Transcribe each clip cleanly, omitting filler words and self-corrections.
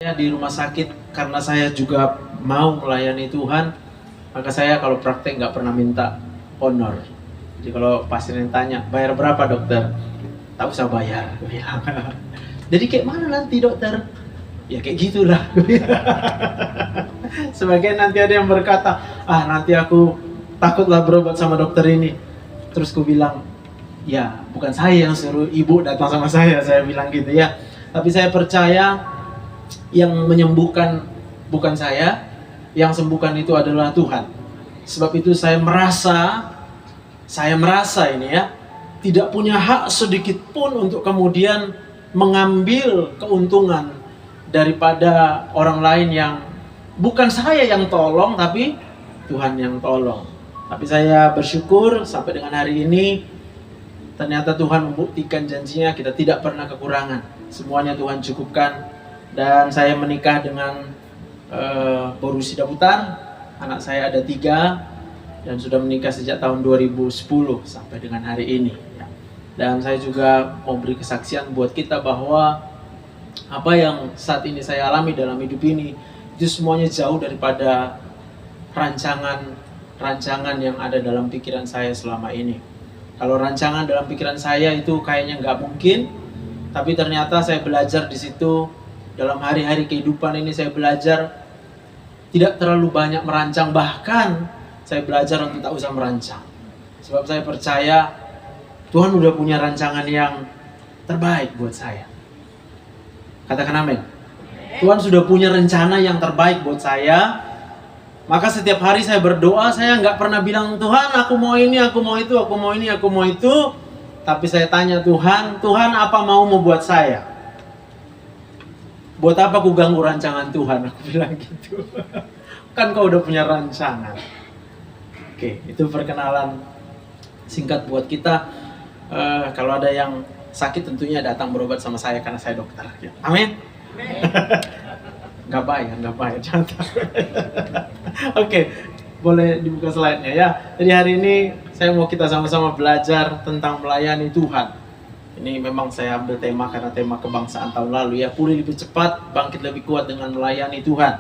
Ya, di rumah sakit, karena saya juga mau melayani Tuhan, maka saya kalau praktek nggak pernah minta honor. Jadi kalau pasien tanya, bayar berapa dokter? Tak usah bayar, gue bilang. Jadi kayak mana nanti dokter? Ya kayak gitulah. Sebagian nanti ada yang berkata, nanti aku takutlah berobat sama dokter ini. Terus gue bilang, ya bukan saya yang suruh ibu datang sama saya bilang gitu ya. Tapi saya percaya yang menyembuhkan bukan saya, yang sembuhkan itu adalah Tuhan. Sebab itu saya merasa ini ya, tidak punya hak sedikit pun untuk kemudian mengambil keuntungan daripada orang lain yang bukan saya yang tolong, tapi Tuhan yang tolong. Tapi saya bersyukur sampai dengan hari ini, ternyata Tuhan membuktikan janjinya, kita tidak pernah kekurangan. Semuanya Tuhan cukupkan. Dan saya menikah dengan Borusida Putar. Anak saya ada 3 dan sudah menikah sejak tahun 2010 sampai dengan hari ini. Dan saya juga mau beri kesaksian buat kita bahwa apa yang saat ini saya alami dalam hidup ini itu semuanya jauh daripada rancangan yang ada dalam pikiran saya selama ini. Kalau rancangan dalam pikiran saya itu kayaknya nggak mungkin, tapi ternyata saya belajar di situ. Dalam hari-hari kehidupan ini saya belajar tidak terlalu banyak merancang, bahkan saya belajar untuk tak usah merancang. Sebab saya percaya Tuhan udah punya rancangan yang terbaik buat saya. Katakan amin. Tuhan sudah punya rencana yang terbaik buat saya. Maka setiap hari saya berdoa, saya nggak pernah bilang, Tuhan aku mau ini, aku mau itu, aku mau ini, aku mau itu. Tapi saya tanya Tuhan apa mau buat saya? Buat apa aku ganggu rancangan Tuhan? Aku bilang gitu. Kan kau udah punya rancangan. Oke, itu perkenalan singkat buat kita. Kalau ada yang sakit tentunya datang berobat sama saya karena saya dokter. Amin. Nggak bayar. Jangan takut. Oke, boleh dibuka slide-nya ya. Jadi hari ini saya mau kita sama-sama belajar tentang melayani Tuhan. Ini memang saya ambil tema karena tema kebangsaan tahun lalu ya. Pulih lebih cepat, bangkit lebih kuat dengan melayani Tuhan.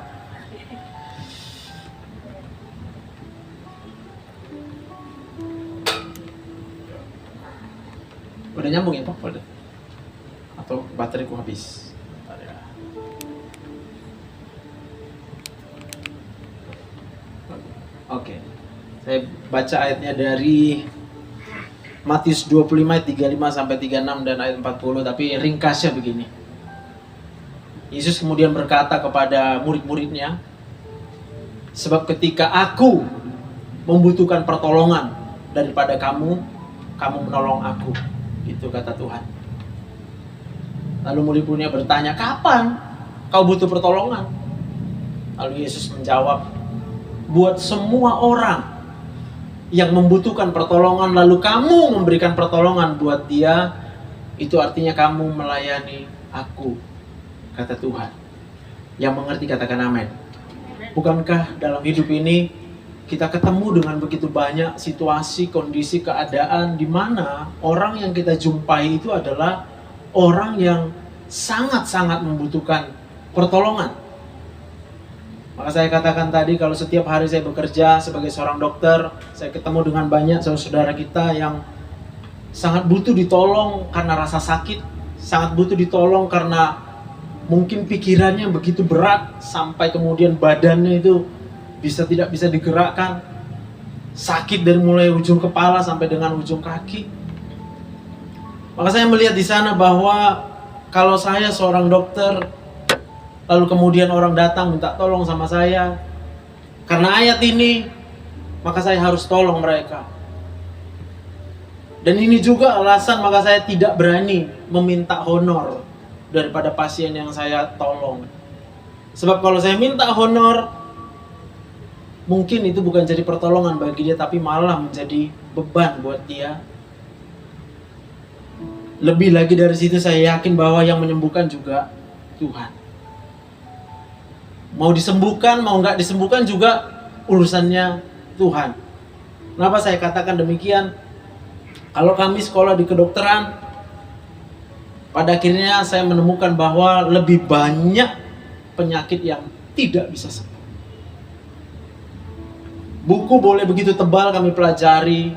Udah nyambung ya Pak? Udah. Atau bateriku habis? Oke. Saya baca ayatnya dari Matius 25 ayat 35 sampai 36 dan ayat 40, tapi ringkasnya begini. Yesus kemudian berkata kepada murid-muridnya, sebab ketika aku membutuhkan pertolongan daripada kamu menolong aku. Itu kata Tuhan. Lalu murid-muridnya bertanya, kapan kau butuh pertolongan? Lalu Yesus menjawab, buat semua orang yang membutuhkan pertolongan lalu kamu memberikan pertolongan buat dia, itu artinya kamu melayani aku, kata Tuhan. Yang mengerti katakan amin. Bukankah dalam hidup ini kita ketemu dengan begitu banyak situasi, kondisi, keadaan di mana orang yang kita jumpai itu adalah orang yang sangat-sangat membutuhkan pertolongan. Maka saya katakan tadi, kalau setiap hari saya bekerja sebagai seorang dokter, saya ketemu dengan banyak saudara-saudara kita yang sangat butuh ditolong karena rasa sakit, sangat butuh ditolong karena mungkin pikirannya begitu berat sampai kemudian badannya itu tidak bisa digerakkan, sakit dari mulai ujung kepala sampai dengan ujung kaki. Maka saya melihat di sana bahwa kalau saya seorang dokter, lalu kemudian orang datang minta tolong sama saya karena ayat ini, maka saya harus tolong mereka. Dan ini juga alasan maka saya tidak berani meminta honor daripada pasien yang saya tolong. Sebab kalau saya minta honor, mungkin itu bukan jadi pertolongan bagi dia, tapi malah menjadi beban buat dia. Lebih lagi dari situ, saya yakin bahwa yang menyembuhkan juga Tuhan. Mau disembuhkan, mau nggak disembuhkan juga urusannya Tuhan. Kenapa saya katakan demikian? Kalau kami sekolah di kedokteran, pada akhirnya saya menemukan bahwa lebih banyak penyakit yang tidak bisa sembuh. Buku boleh begitu tebal kami pelajari,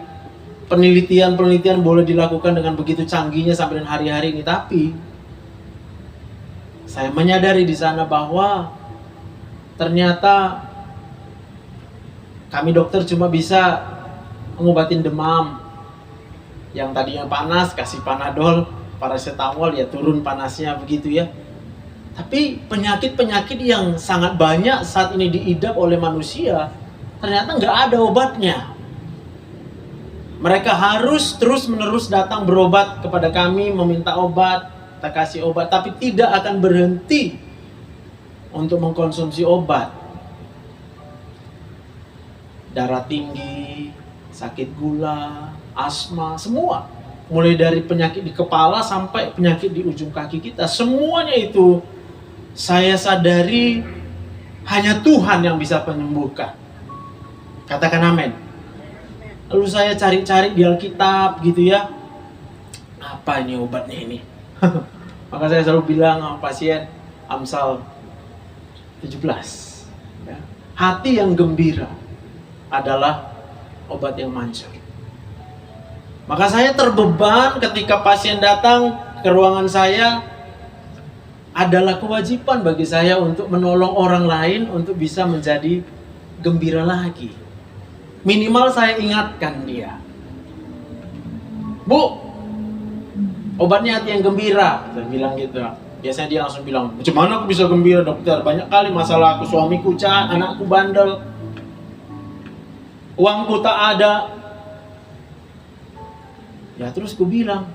penelitian boleh dilakukan dengan begitu canggihnya sampai dengan hari-hari ini, tapi saya menyadari di sana bahwa ternyata kami dokter cuma bisa mengobatin demam. Yang tadinya panas, kasih panadol, paracetamol, ya turun panasnya begitu ya. Tapi penyakit-penyakit yang sangat banyak saat ini diidap oleh manusia, ternyata nggak ada obatnya. Mereka harus terus-menerus datang berobat kepada kami, meminta obat, kita kasih obat, tapi tidak akan berhenti untuk mengkonsumsi obat. Darah tinggi, sakit gula, asma, semua. Mulai dari penyakit di kepala sampai penyakit di ujung kaki kita. Semuanya itu saya sadari hanya Tuhan yang bisa menyembuhkan. Katakan amin. Lalu saya cari-cari di Alkitab gitu ya. Apa ini obatnya ini? Maka saya selalu bilang sama pasien, Amsal 17. Ya. Hati yang gembira adalah obat yang manjur. Maka saya terbeban ketika pasien datang ke ruangan saya, adalah kewajiban bagi saya untuk menolong orang lain untuk bisa menjadi gembira lagi. Minimal saya ingatkan dia, Bu, obatnya hati yang gembira. Saya bilang gitu. Biasanya dia langsung bilang, macam mana aku bisa gembira dokter? Banyak kali masalah aku, suamiku jahat, anakku bandel, uangku tak ada. Ya terus ku bilang,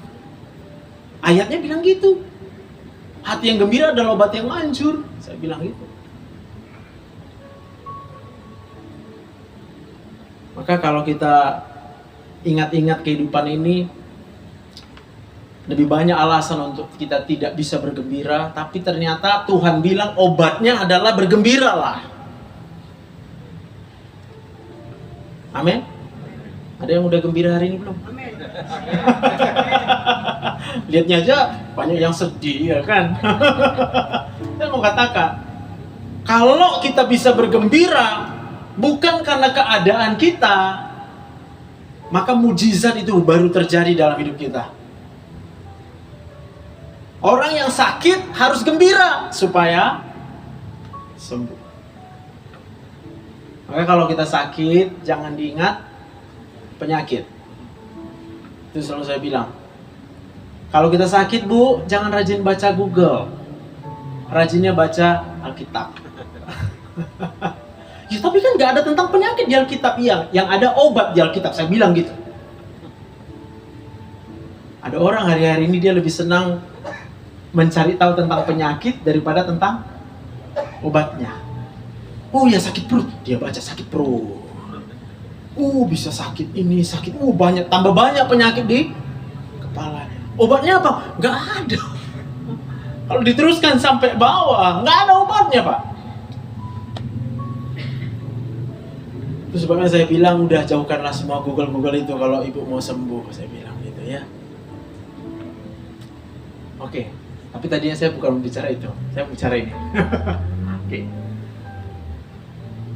ayatnya bilang gitu. Hati yang gembira adalah obat yang manjur. Saya bilang gitu. Maka kalau kita ingat-ingat kehidupan ini, lebih banyak alasan untuk kita tidak bisa bergembira, tapi ternyata Tuhan bilang obatnya adalah bergembiralah. Amin. Ada yang udah gembira hari ini belum? Amin. Lihatnya aja banyak yang sedih ya kan. Saya mau katakan, kalau kita bisa bergembira bukan karena keadaan kita, maka mujizat itu baru terjadi dalam hidup kita. Orang yang sakit harus gembira supaya sembuh. Maka kalau kita sakit, jangan diingat penyakit. Itu selalu saya bilang. Kalau kita sakit, Bu, jangan rajin baca Google. Rajinnya baca Alkitab. Ya, tapi kan nggak ada tentang penyakit di Alkitab, yang ada obat di Alkitab. Saya bilang gitu. Ada orang hari-hari ini dia lebih senang mencari tahu tentang penyakit daripada tentang obatnya. Oh ya sakit perut, dia baca sakit perut. Bisa sakit ini, sakit banyak, tambah banyak penyakit di kepalanya. Obatnya apa? Nggak ada. Kalau diteruskan sampai bawah, nggak ada obatnya, Pak. Itu sebabnya saya bilang, udah jauhkanlah semua Google itu kalau ibu mau sembuh, saya bilang gitu ya. Oke, tapi tadinya saya bukan bicara itu, saya bicara ini. Oke.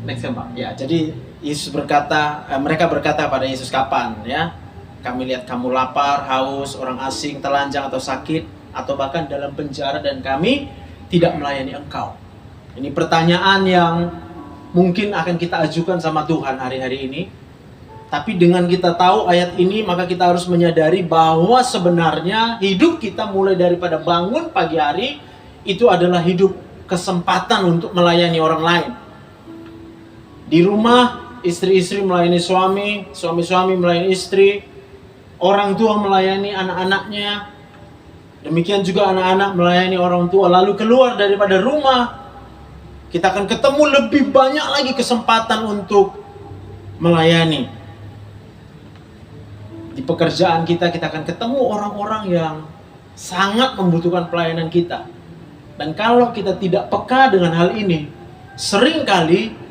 Next ya, Pak. Ya, jadi Yesus berkata, mereka berkata pada Yesus, kapan ya? Kami lihat kamu lapar, haus, orang asing, telanjang atau sakit, atau bahkan dalam penjara dan kami tidak melayani engkau. Ini pertanyaan yang mungkin akan kita ajukan sama Tuhan hari-hari ini. Tapi dengan kita tahu ayat ini, maka kita harus menyadari bahwa sebenarnya hidup kita mulai daripada bangun pagi hari, itu adalah hidup kesempatan untuk melayani orang lain. Di rumah, istri-istri melayani suami, suami-suami melayani istri, orang tua melayani anak-anaknya, demikian juga anak-anak melayani orang tua. Lalu keluar daripada rumah, kita akan ketemu lebih banyak lagi kesempatan untuk melayani. Di pekerjaan kita akan ketemu orang-orang yang sangat membutuhkan pelayanan kita. Dan kalau kita tidak peka dengan hal ini, seringkali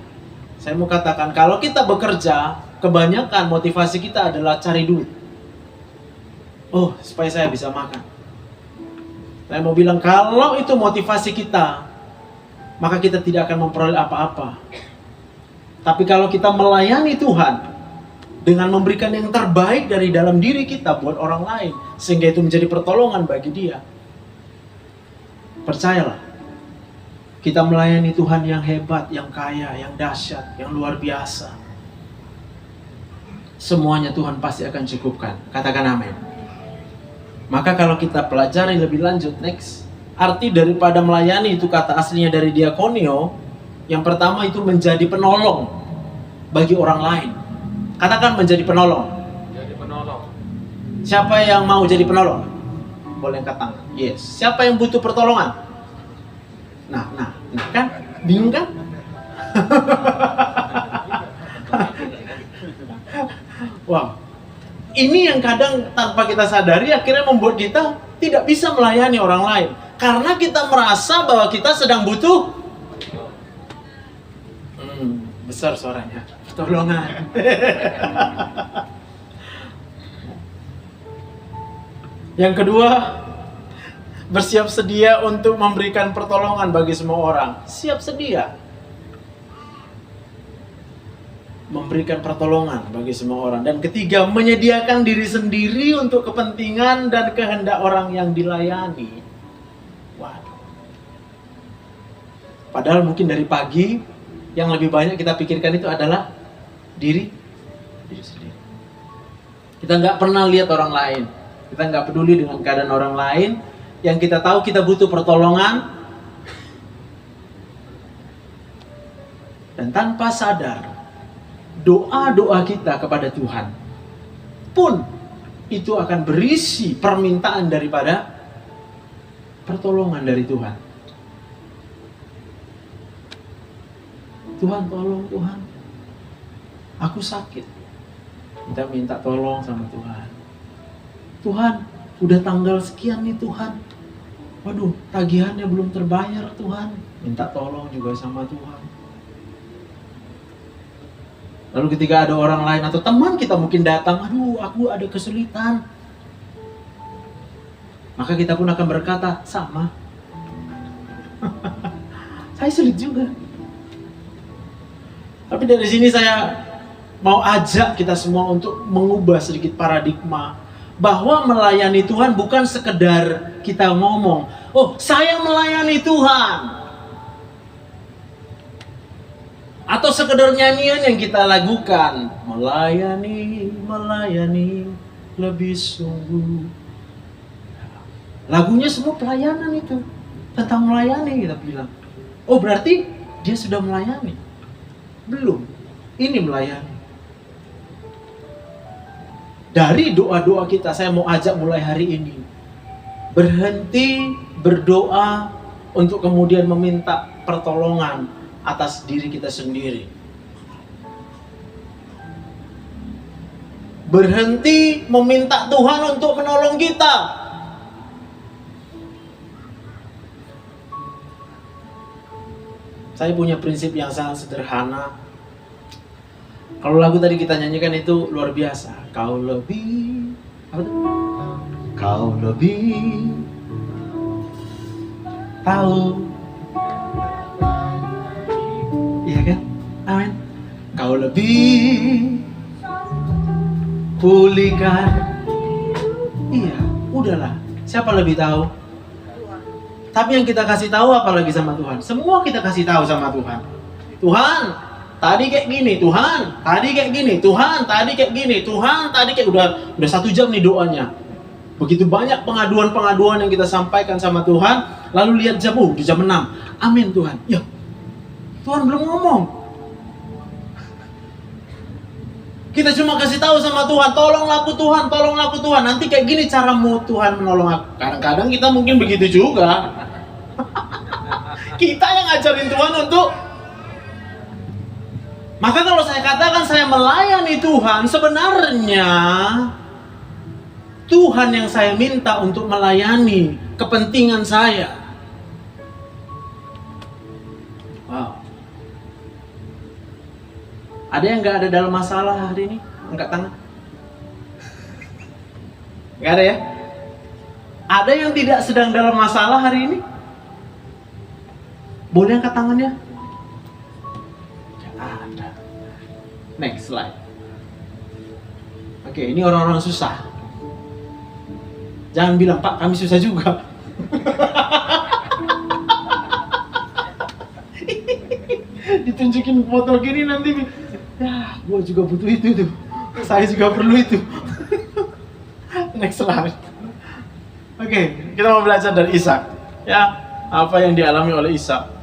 saya mau katakan, kalau kita bekerja, kebanyakan motivasi kita adalah cari duit. Oh, supaya saya bisa makan. Saya mau bilang, kalau itu motivasi kita, maka kita tidak akan memperoleh apa-apa. Tapi kalau kita melayani Tuhan dengan memberikan yang terbaik dari dalam diri kita buat orang lain, sehingga itu menjadi pertolongan bagi dia, percayalah, kita melayani Tuhan yang hebat, yang kaya, yang dahsyat, yang luar biasa. Semuanya Tuhan pasti akan cukupkan. Katakan amin. Maka kalau kita pelajari lebih lanjut, next, arti daripada melayani itu kata aslinya dari diakonio. Yang pertama itu menjadi penolong bagi orang lain. Katakan menjadi penolong. Jadi penolong. Siapa yang mau jadi penolong? Boleh angkat tangan. Yes. Siapa yang butuh pertolongan? Nah kan? Bingung kan? Wow. Ini yang kadang tanpa kita sadari akhirnya membuat kita tidak bisa melayani orang lain. Karena kita merasa bahwa kita sedang butuh besar suaranya, pertolongan. Yang kedua, bersiap sedia untuk memberikan pertolongan bagi semua orang. Siap sedia memberikan pertolongan bagi semua orang. Dan ketiga, menyediakan diri sendiri untuk kepentingan dan kehendak orang yang dilayani. Waduh. Padahal mungkin dari pagi yang lebih banyak kita pikirkan itu adalah diri sendiri. Kita nggak pernah lihat orang lain. Kita nggak peduli dengan keadaan orang lain. Yang kita tahu kita butuh pertolongan. Dan tanpa sadar, doa-doa kita kepada Tuhan pun itu akan berisi permintaan daripada pertolongan dari Tuhan. Tuhan tolong, Tuhan, aku sakit. Kita minta tolong sama Tuhan. Tuhan, udah tanggal sekian nih Tuhan. Waduh, tagihannya belum terbayar Tuhan. Minta tolong juga sama Tuhan. Lalu ketika ada orang lain atau teman kita mungkin datang, aduh aku ada kesulitan. Maka kita pun akan berkata, sama. Saya sulit juga. Tapi dari sini saya mau ajak kita semua untuk mengubah sedikit paradigma. Bahwa melayani Tuhan bukan sekedar kita ngomong, oh saya melayani Tuhan. Atau sekedar nyanyian yang kita lakukan, melayani, lebih sungguh. Lagunya semua pelayanan itu, tentang melayani kita bilang. Oh berarti dia sudah melayani? Belum, ini melayani. Dari doa-doa kita, saya mau ajak mulai hari ini. Berhenti berdoa untuk kemudian meminta pertolongan atas diri kita sendiri. Berhenti meminta Tuhan untuk menolong kita. Saya punya prinsip yang sangat sederhana. Kalau lagu tadi kita nyanyikan itu luar biasa. Kau lebih, apa itu? Kau lebih tahu. Iya kan? Amin. Kau lebih pulihkan. Iya, udahlah. Siapa lebih tahu? Tapi yang kita kasih tahu apalagi sama Tuhan? Semua kita kasih tahu sama Tuhan. Tuhan, tadi kayak gini. Tuhan, tadi kayak gini. Tuhan, tadi kayak gini. Tuhan, tadi kayak udah 1 jam nih doanya. Begitu banyak pengaduan-pengaduan yang kita sampaikan sama Tuhan. Lalu lihat jam, di jam 6. Amin Tuhan. Ya, Tuhan belum ngomong. Kita cuma kasih tahu sama Tuhan, tolonglah aku Tuhan, tolonglah aku Tuhan. Nanti kayak gini caramu Tuhan menolong aku. Kadang-kadang kita mungkin begitu juga. Kita yang ngajarin Tuhan untuk. Maka kalau saya katakan saya melayani Tuhan, sebenarnya Tuhan yang saya minta untuk melayani kepentingan saya. Wow. Ada yang gak ada dalam masalah hari ini? Angkat tangan. Gak ada ya? Ada yang tidak sedang dalam masalah hari ini? Boleh angkat tangannya? Gak ada. Next slide. Oke, ini orang-orang susah. Jangan bilang, Pak, kami susah juga. Ditunjukin foto gini nanti, ya, gue juga butuh itu tuh. Saya juga perlu itu. Next slide. Oke, kita mau belajar dari Ishak. Ya, apa yang dialami oleh Ishak.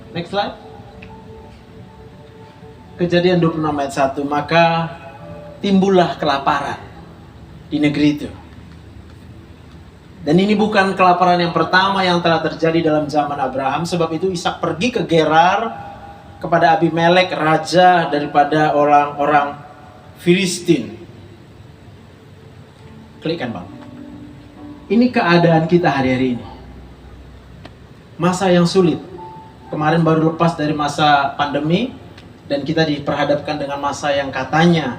Next slide. Kejadian 26 ayat 1, maka timbullah kelaparan di negeri itu. Dan ini bukan kelaparan yang pertama yang telah terjadi dalam zaman Abraham. Sebab itu Ishak pergi ke Gerar kepada Abimelek, raja daripada orang-orang Filistin. Klikkan, Bang. Ini keadaan kita hari-hari ini. Masa yang sulit. Kemarin baru lepas dari masa pandemi, dan kita diperhadapkan dengan masa yang katanya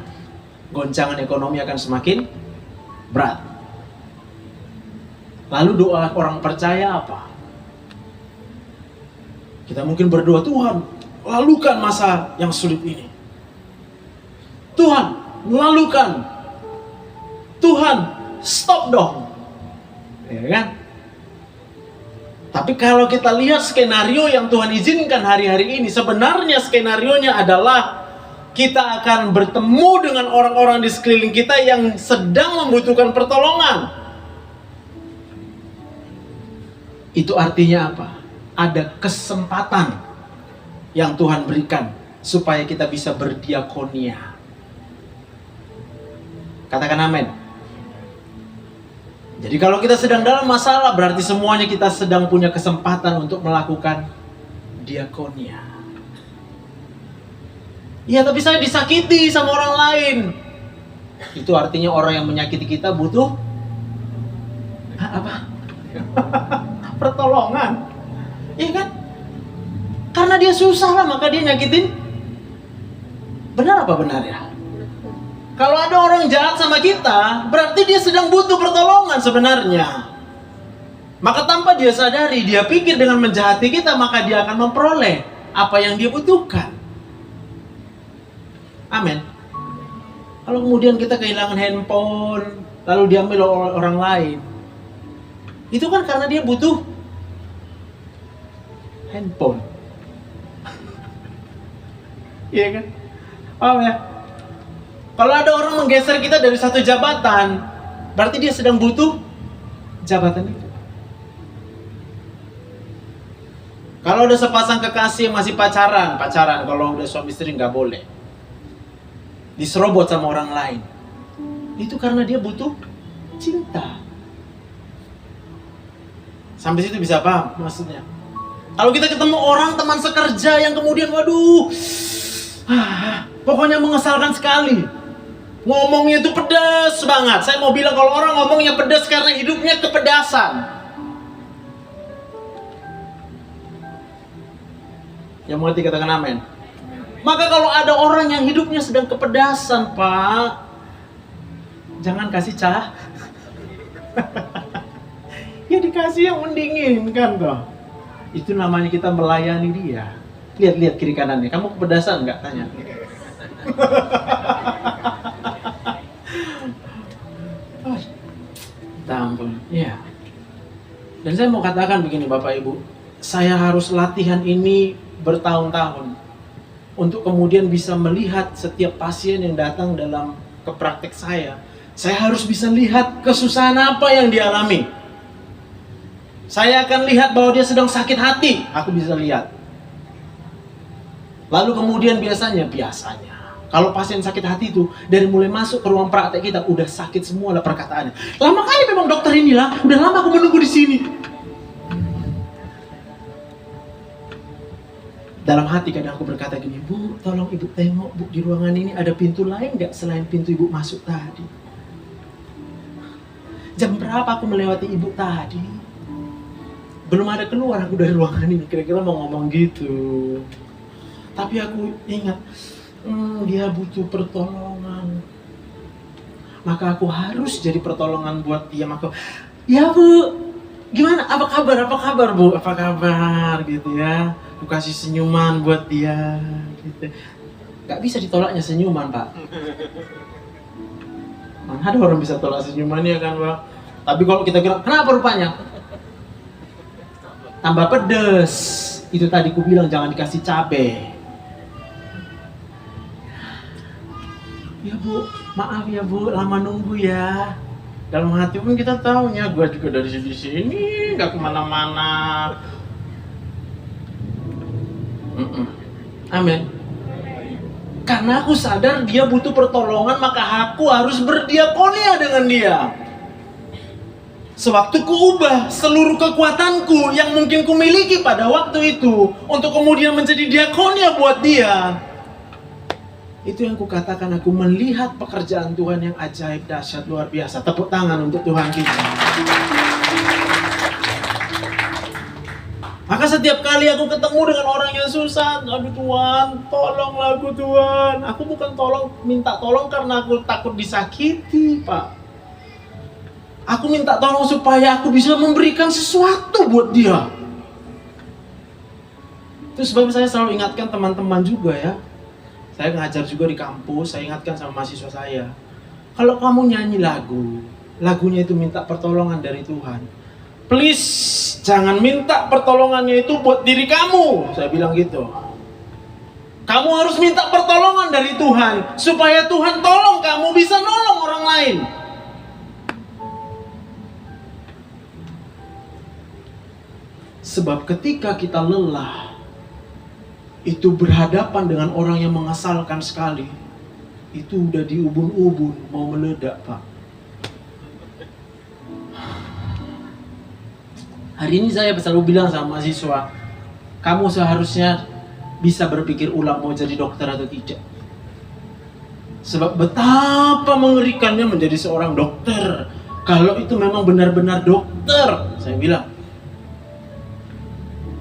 goncangan ekonomi akan semakin berat. Lalu doa orang percaya apa? Kita mungkin berdoa, Tuhan, lalukan masa yang sulit ini. Tuhan, lalukan. Tuhan, stop dong. Ya kan? Tapi kalau kita lihat skenario yang Tuhan izinkan hari-hari ini, sebenarnya skenarionya adalah kita akan bertemu dengan orang-orang di sekeliling kita yang sedang membutuhkan pertolongan. Itu artinya apa? Ada kesempatan yang Tuhan berikan supaya kita bisa berdiakonia. Katakan amin. Jadi kalau kita sedang dalam masalah, berarti semuanya kita sedang punya kesempatan untuk melakukan diakonia. Iya, tapi saya disakiti sama orang lain. Itu artinya orang yang menyakiti kita butuh apa? Pertolongan. Iya kan? Karena dia susah lah, maka dia nyakitin. Benar apa benar ya? Kalau ada orang jahat sama kita, berarti dia sedang butuh pertolongan sebenarnya. Maka tanpa dia sadari, dia pikir dengan menjahati kita, maka dia akan memperoleh apa yang dia butuhkan. Amin. Kalau kemudian kita kehilangan handphone, lalu diambil oleh orang lain, itu kan karena dia butuh handphone. Iya kan? Paham ya? Kalau ada orang menggeser kita dari satu jabatan, berarti dia sedang butuh jabatan itu. Kalau ada sepasang kekasih yang masih pacaran, kalau udah suami istri nggak boleh. Diserobot sama orang lain. Itu karena dia butuh cinta. Sampai situ bisa paham maksudnya? Kalau kita ketemu orang teman sekerja yang kemudian pokoknya mengesalkan sekali. Ngomongnya itu pedas banget. Saya mau bilang kalau orang ngomongnya pedas karena hidupnya kepedasan. Yang mengerti katakan amin. Maka kalau ada orang yang hidupnya sedang kepedasan, Pak, jangan kasih cah. Ya dikasih yang mendinginkan toh. Itu namanya kita melayani dia. Lihat kiri kanannya. Kamu kepedasan nggak? Tanya. Ampun, ya. Dan saya mau katakan begini Bapak Ibu, saya harus latihan ini bertahun-tahun untuk kemudian bisa melihat setiap pasien yang datang dalam ke praktek saya. Saya harus bisa lihat kesusahan apa yang dialami. Saya akan lihat bahwa dia sedang sakit hati, aku bisa lihat. Lalu kemudian biasanya kalau pasien sakit hati itu, dari mulai masuk ke ruang praktek kita, udah sakit semua lah perkataannya. Lama kali memang dokter inilah, udah lama aku menunggu di sini. Dalam hati kadang aku berkata gini, Bu, tolong Ibu tengok, Bu, di ruangan ini ada pintu lain nggak selain pintu Ibu masuk tadi? Jam berapa aku melewati Ibu tadi? Belum ada keluar aku dari ruangan ini, kira-kira mau ngomong gitu. Tapi aku ingat, dia butuh pertolongan. Maka aku harus jadi pertolongan buat dia. Maka, ya Bu, Gimana? Apa kabar Bu? Apa kabar gitu ya? Aku kasih senyuman buat dia gitu. Gak bisa ditolaknya senyuman Pak. Mana ada orang bisa tolak senyumannya kan Pak? Tapi kalau kita kira, kenapa rupanya? Tambah pedes. Itu tadi ku bilang jangan dikasih cabe. Ya Bu, maaf ya Bu, lama nunggu ya. Dalam hati pun kita taunya, gue juga dari sini nggak kemana-mana. Amin. Karena aku sadar dia butuh pertolongan, maka aku harus berdiakonia dengan dia. Sewaktu ku ubah seluruh kekuatanku yang mungkin ku miliki pada waktu itu untuk kemudian menjadi diakonia buat dia. Itu yang kukatakan, aku melihat pekerjaan Tuhan yang ajaib, dahsyat, luar biasa. Tepuk tangan untuk Tuhan kita. Maka setiap kali aku ketemu dengan orang yang susah, aduh Tuhan, tolonglah aku Tuhan. Aku bukan minta tolong karena aku takut disakiti, Pak. Aku minta tolong supaya aku bisa memberikan sesuatu buat dia. Itu sebab saya selalu ingatkan teman-teman juga ya. Saya ngajar juga di kampus, saya ingatkan sama mahasiswa saya. Kalau kamu nyanyi lagunya itu minta pertolongan dari Tuhan. Please, jangan minta pertolongannya itu buat diri kamu. Saya bilang gitu. Kamu harus minta pertolongan dari Tuhan. Supaya Tuhan tolong kamu bisa nolong orang lain. Sebab ketika kita lelah, itu berhadapan dengan orang yang mengesalkan sekali, itu udah diubun-ubun mau meledak Pak. Hari ini saya selalu bilang sama mahasiswa, kamu seharusnya bisa berpikir ulang mau jadi dokter atau tidak. Sebab betapa mengerikannya menjadi seorang dokter. Kalau itu memang benar-benar dokter, saya bilang.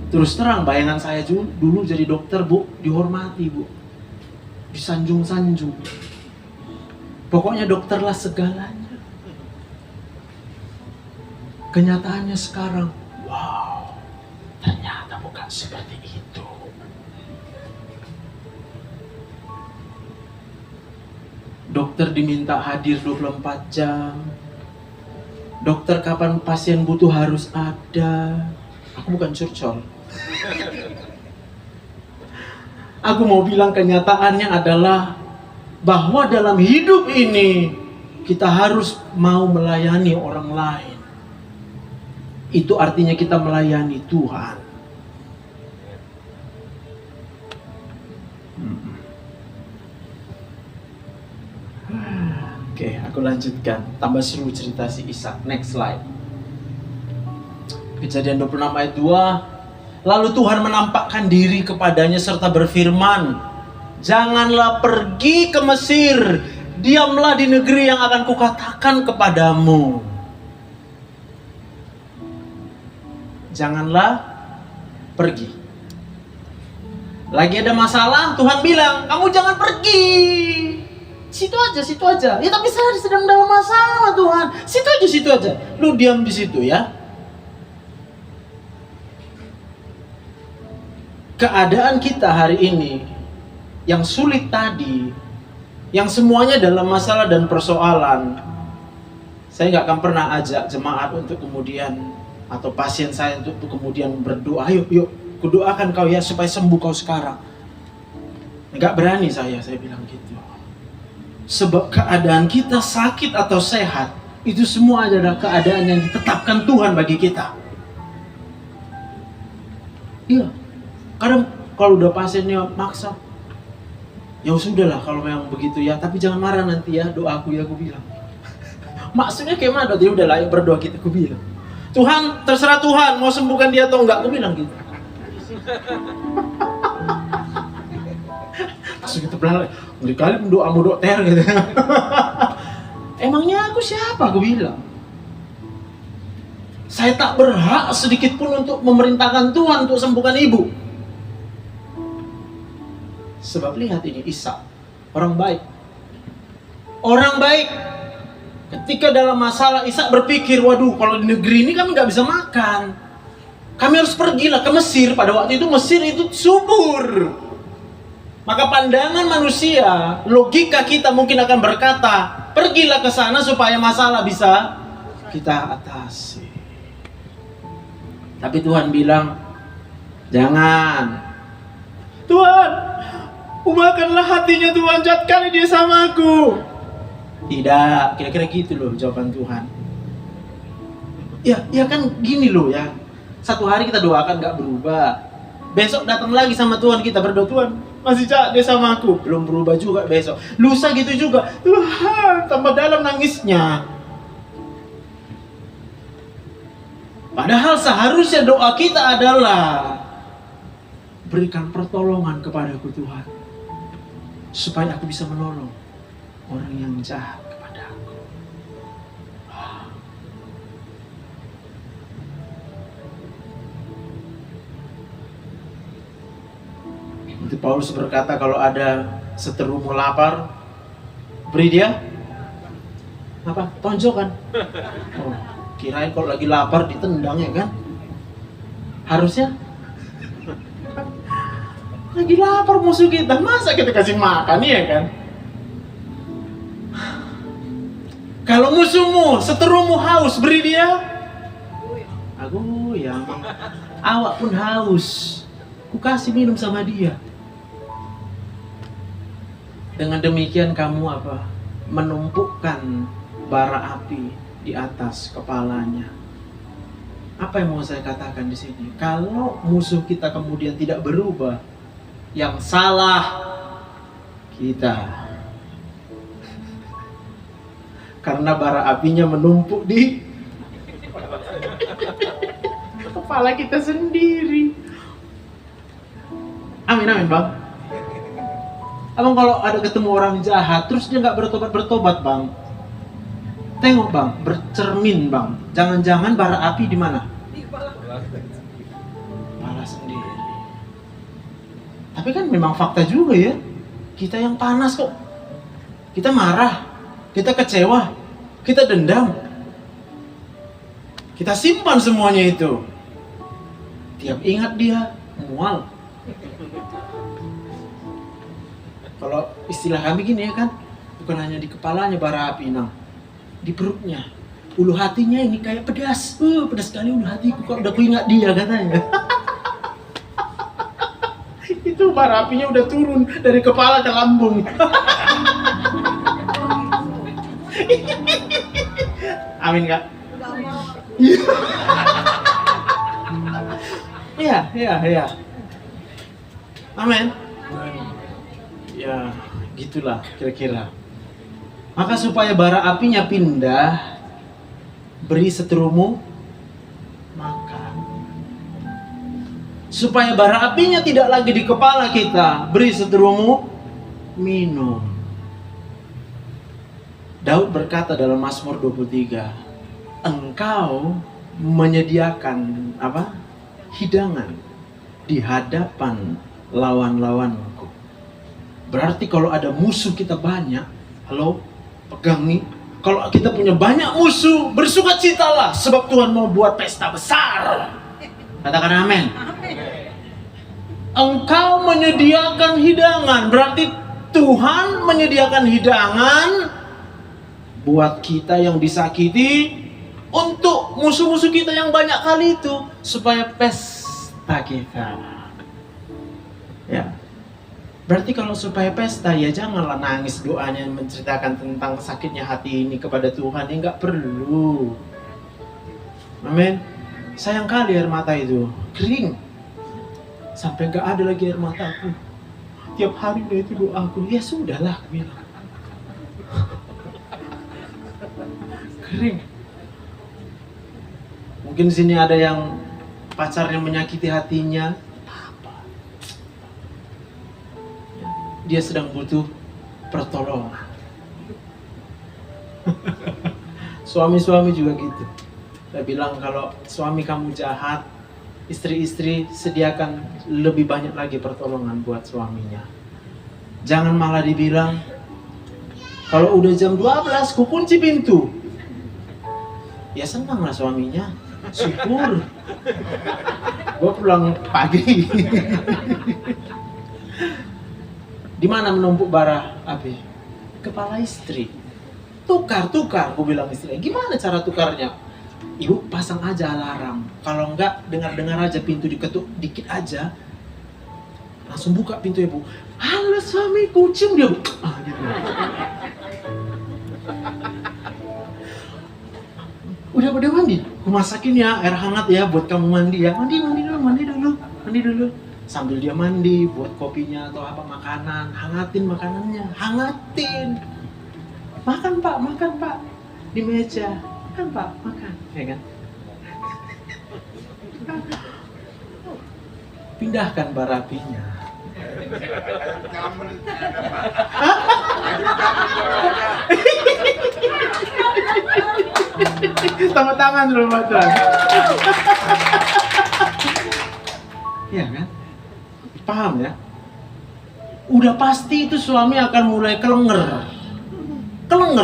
Terus terang, bayangan saya dulu jadi dokter Bu, dihormati Bu, disanjung-sanjung. Pokoknya dokterlah segalanya. Kenyataannya sekarang, wow, ternyata bukan seperti itu. Dokter diminta hadir 24 jam. Dokter kapan pasien butuh harus ada. Aku bukan curcol. Aku mau bilang kenyataannya adalah bahwa dalam hidup ini kita harus mau melayani orang lain. Itu artinya kita melayani Tuhan. Oke, aku lanjutkan. Tambah seru cerita si Ishak. Next slide. Kejadian 26 ayat 2. Lalu Tuhan menampakkan diri kepadanya serta berfirman, janganlah pergi ke Mesir, diamlah di negeri yang akan kukatakan kepadamu. Janganlah pergi. Lagi ada masalah, Tuhan bilang, kamu jangan pergi. Situ aja. Ya tapi saya sedang dalam masalah Tuhan. Situ aja. Lu diam di situ ya. Keadaan kita hari ini yang sulit tadi, yang semuanya dalam masalah dan persoalan, saya nggak akan pernah ajak jemaat untuk kemudian atau pasien saya untuk kemudian berdoa, yuk kudoakan kau ya supaya sembuh kau sekarang. Nggak berani saya bilang gitu. Sebab keadaan kita sakit atau sehat, itu semua adalah keadaan yang ditetapkan Tuhan bagi kita. Iya. Kadang kalau udah pasiennya maksa, ya sudahlah kalau memang begitu ya, tapi jangan marah nanti ya, doaku ya, aku bilang. Maksudnya kayak mana? Dia udah layak berdoa kita, aku bilang. Tuhan, terserah Tuhan mau sembuhkan dia atau enggak, aku bilang gitu. Langsung kita bilang, kali doamu dokter gitu. Emangnya aku siapa? Aku bilang. Saya tak berhak sedikit pun untuk memerintahkan Tuhan untuk sembuhkan ibu. Sebab lihat ini Ishak, orang baik. Ketika dalam masalah, Ishak berpikir, waduh, kalau di negeri ini kami nggak bisa makan. Kami harus pergilah ke Mesir. Pada waktu itu Mesir itu subur. Maka pandangan manusia, logika kita mungkin akan berkata, pergilah ke sana supaya masalah bisa kita atasi. Tapi Tuhan bilang, jangan. Tuhan, ubahkanlah hatinya Tuhan, jahat kali dia sama aku. Tidak, kira-kira gitu loh jawaban Tuhan. Ya kan gini loh ya. Satu hari kita doakan gak berubah. Besok datang lagi sama Tuhan, kita berdoa, Tuhan masih jahat dia sama aku. Belum berubah juga besok. Lusa gitu juga. Tuhan, tambah dalam nangisnya. Padahal seharusnya doa kita adalah, berikan pertolongan kepadaku Tuhan, supaya aku bisa menolong orang yang jahat kepada aku. Nanti Paulus berkata, kalau ada seterumu lapar, beri dia apa? Tonjokan. Oh, kirain kalau lagi lapar ditendang ya kan? Harusnya lagi lapar musuh kita, masa kita kasih makan ya kan? Kalau musuhmu, seterumu haus, beri dia. Aku ya, awak pun haus, ku kasih minum sama dia. Dengan demikian kamu apa? Menumpukkan bara api di atas kepalanya. Apa yang mau saya katakan di sini? Kalau musuh kita kemudian tidak berubah, yang salah kita. Karena bara apinya menumpuk di kepala kita sendiri. Amin, amin bang. Abang kalau ada ketemu orang jahat, terus dia nggak bertobat bang, tengok bang, bercermin bang. Jangan-jangan bara api di mana? Di kepala. Kepala sendiri. Tapi kan memang fakta juga ya. Kita yang panas kok. Kita marah, kita kecewa, kita dendam. Kita simpan semuanya itu. Tiap ingat dia, mual. Kalau istilah kami gini ya kan, bukan hanya di kepalanya bara api, nah, di perutnya. Ulu hatinya ini kayak pedas. Pedas sekali ulu hatiku kalau udah kuingat dia katanya. Itu bara apinya udah turun dari kepala ke lambung. Amin kak? Iya. Amin. Ya, gitulah kira-kira. Maka supaya bara apinya pindah, beri seterumu makan. Supaya bara apinya tidak lagi di kepala kita, beri seterumu minum. Daud berkata dalam Mazmur 23, engkau menyediakan apa? Hidangan di hadapan lawan-lawanku. Berarti kalau ada musuh kita banyak, halo, pegang nih. Kalau kita punya banyak musuh, bersukacitalah sebab Tuhan mau buat pesta besar. Katakan amin. Engkau menyediakan hidangan, berarti Tuhan menyediakan hidangan buat kita yang disakiti, untuk musuh-musuh kita yang banyak kali itu, supaya pesta kita. Ya. Berarti kalau supaya pesta, ya janganlah nangis doanya menceritakan tentang sakitnya hati ini kepada Tuhan, ya nggak perlu. Amin. Sayang kali air mata itu kering, sampai nggak ada lagi air mataku. Tiap hari udah itu doaku, ya sudahlah, aku bilang. Kering. Mungkin di sini ada yang pacarnya menyakiti hatinya. Dia sedang butuh pertolongan. Suami-suami juga gitu. Saya bilang kalau suami kamu jahat, istri-istri sediakan lebih banyak lagi pertolongan buat suaminya. Jangan malah dibilang, kalau udah jam 12 ku kunci pintu. Ya senang lah suaminya, syukur. Gue pulang pagi. Di mana menumpuk bara api? Kepala istri. Tukar, gue bilang istri. Gimana cara tukarnya? Ibu pasang aja alarm. Kalau enggak, dengar aja pintu diketuk dikit aja. Langsung buka pintu ibu. Halo suamiku, cium dia. Gitu. Udah mandi? Aku masakin ya air hangat ya buat kamu mandi ya. Mandi dulu. Sambil dia mandi, buat kopinya atau apa makanan, hangatin makanannya, hangatin. Makan pak, di meja. Makan pak, makan, ya kan? Pindahkan bara apinya. Tepuk tangan dulu Tuhan. Iya kan? Paham ya? Udah pasti itu suami akan mulai kelenger,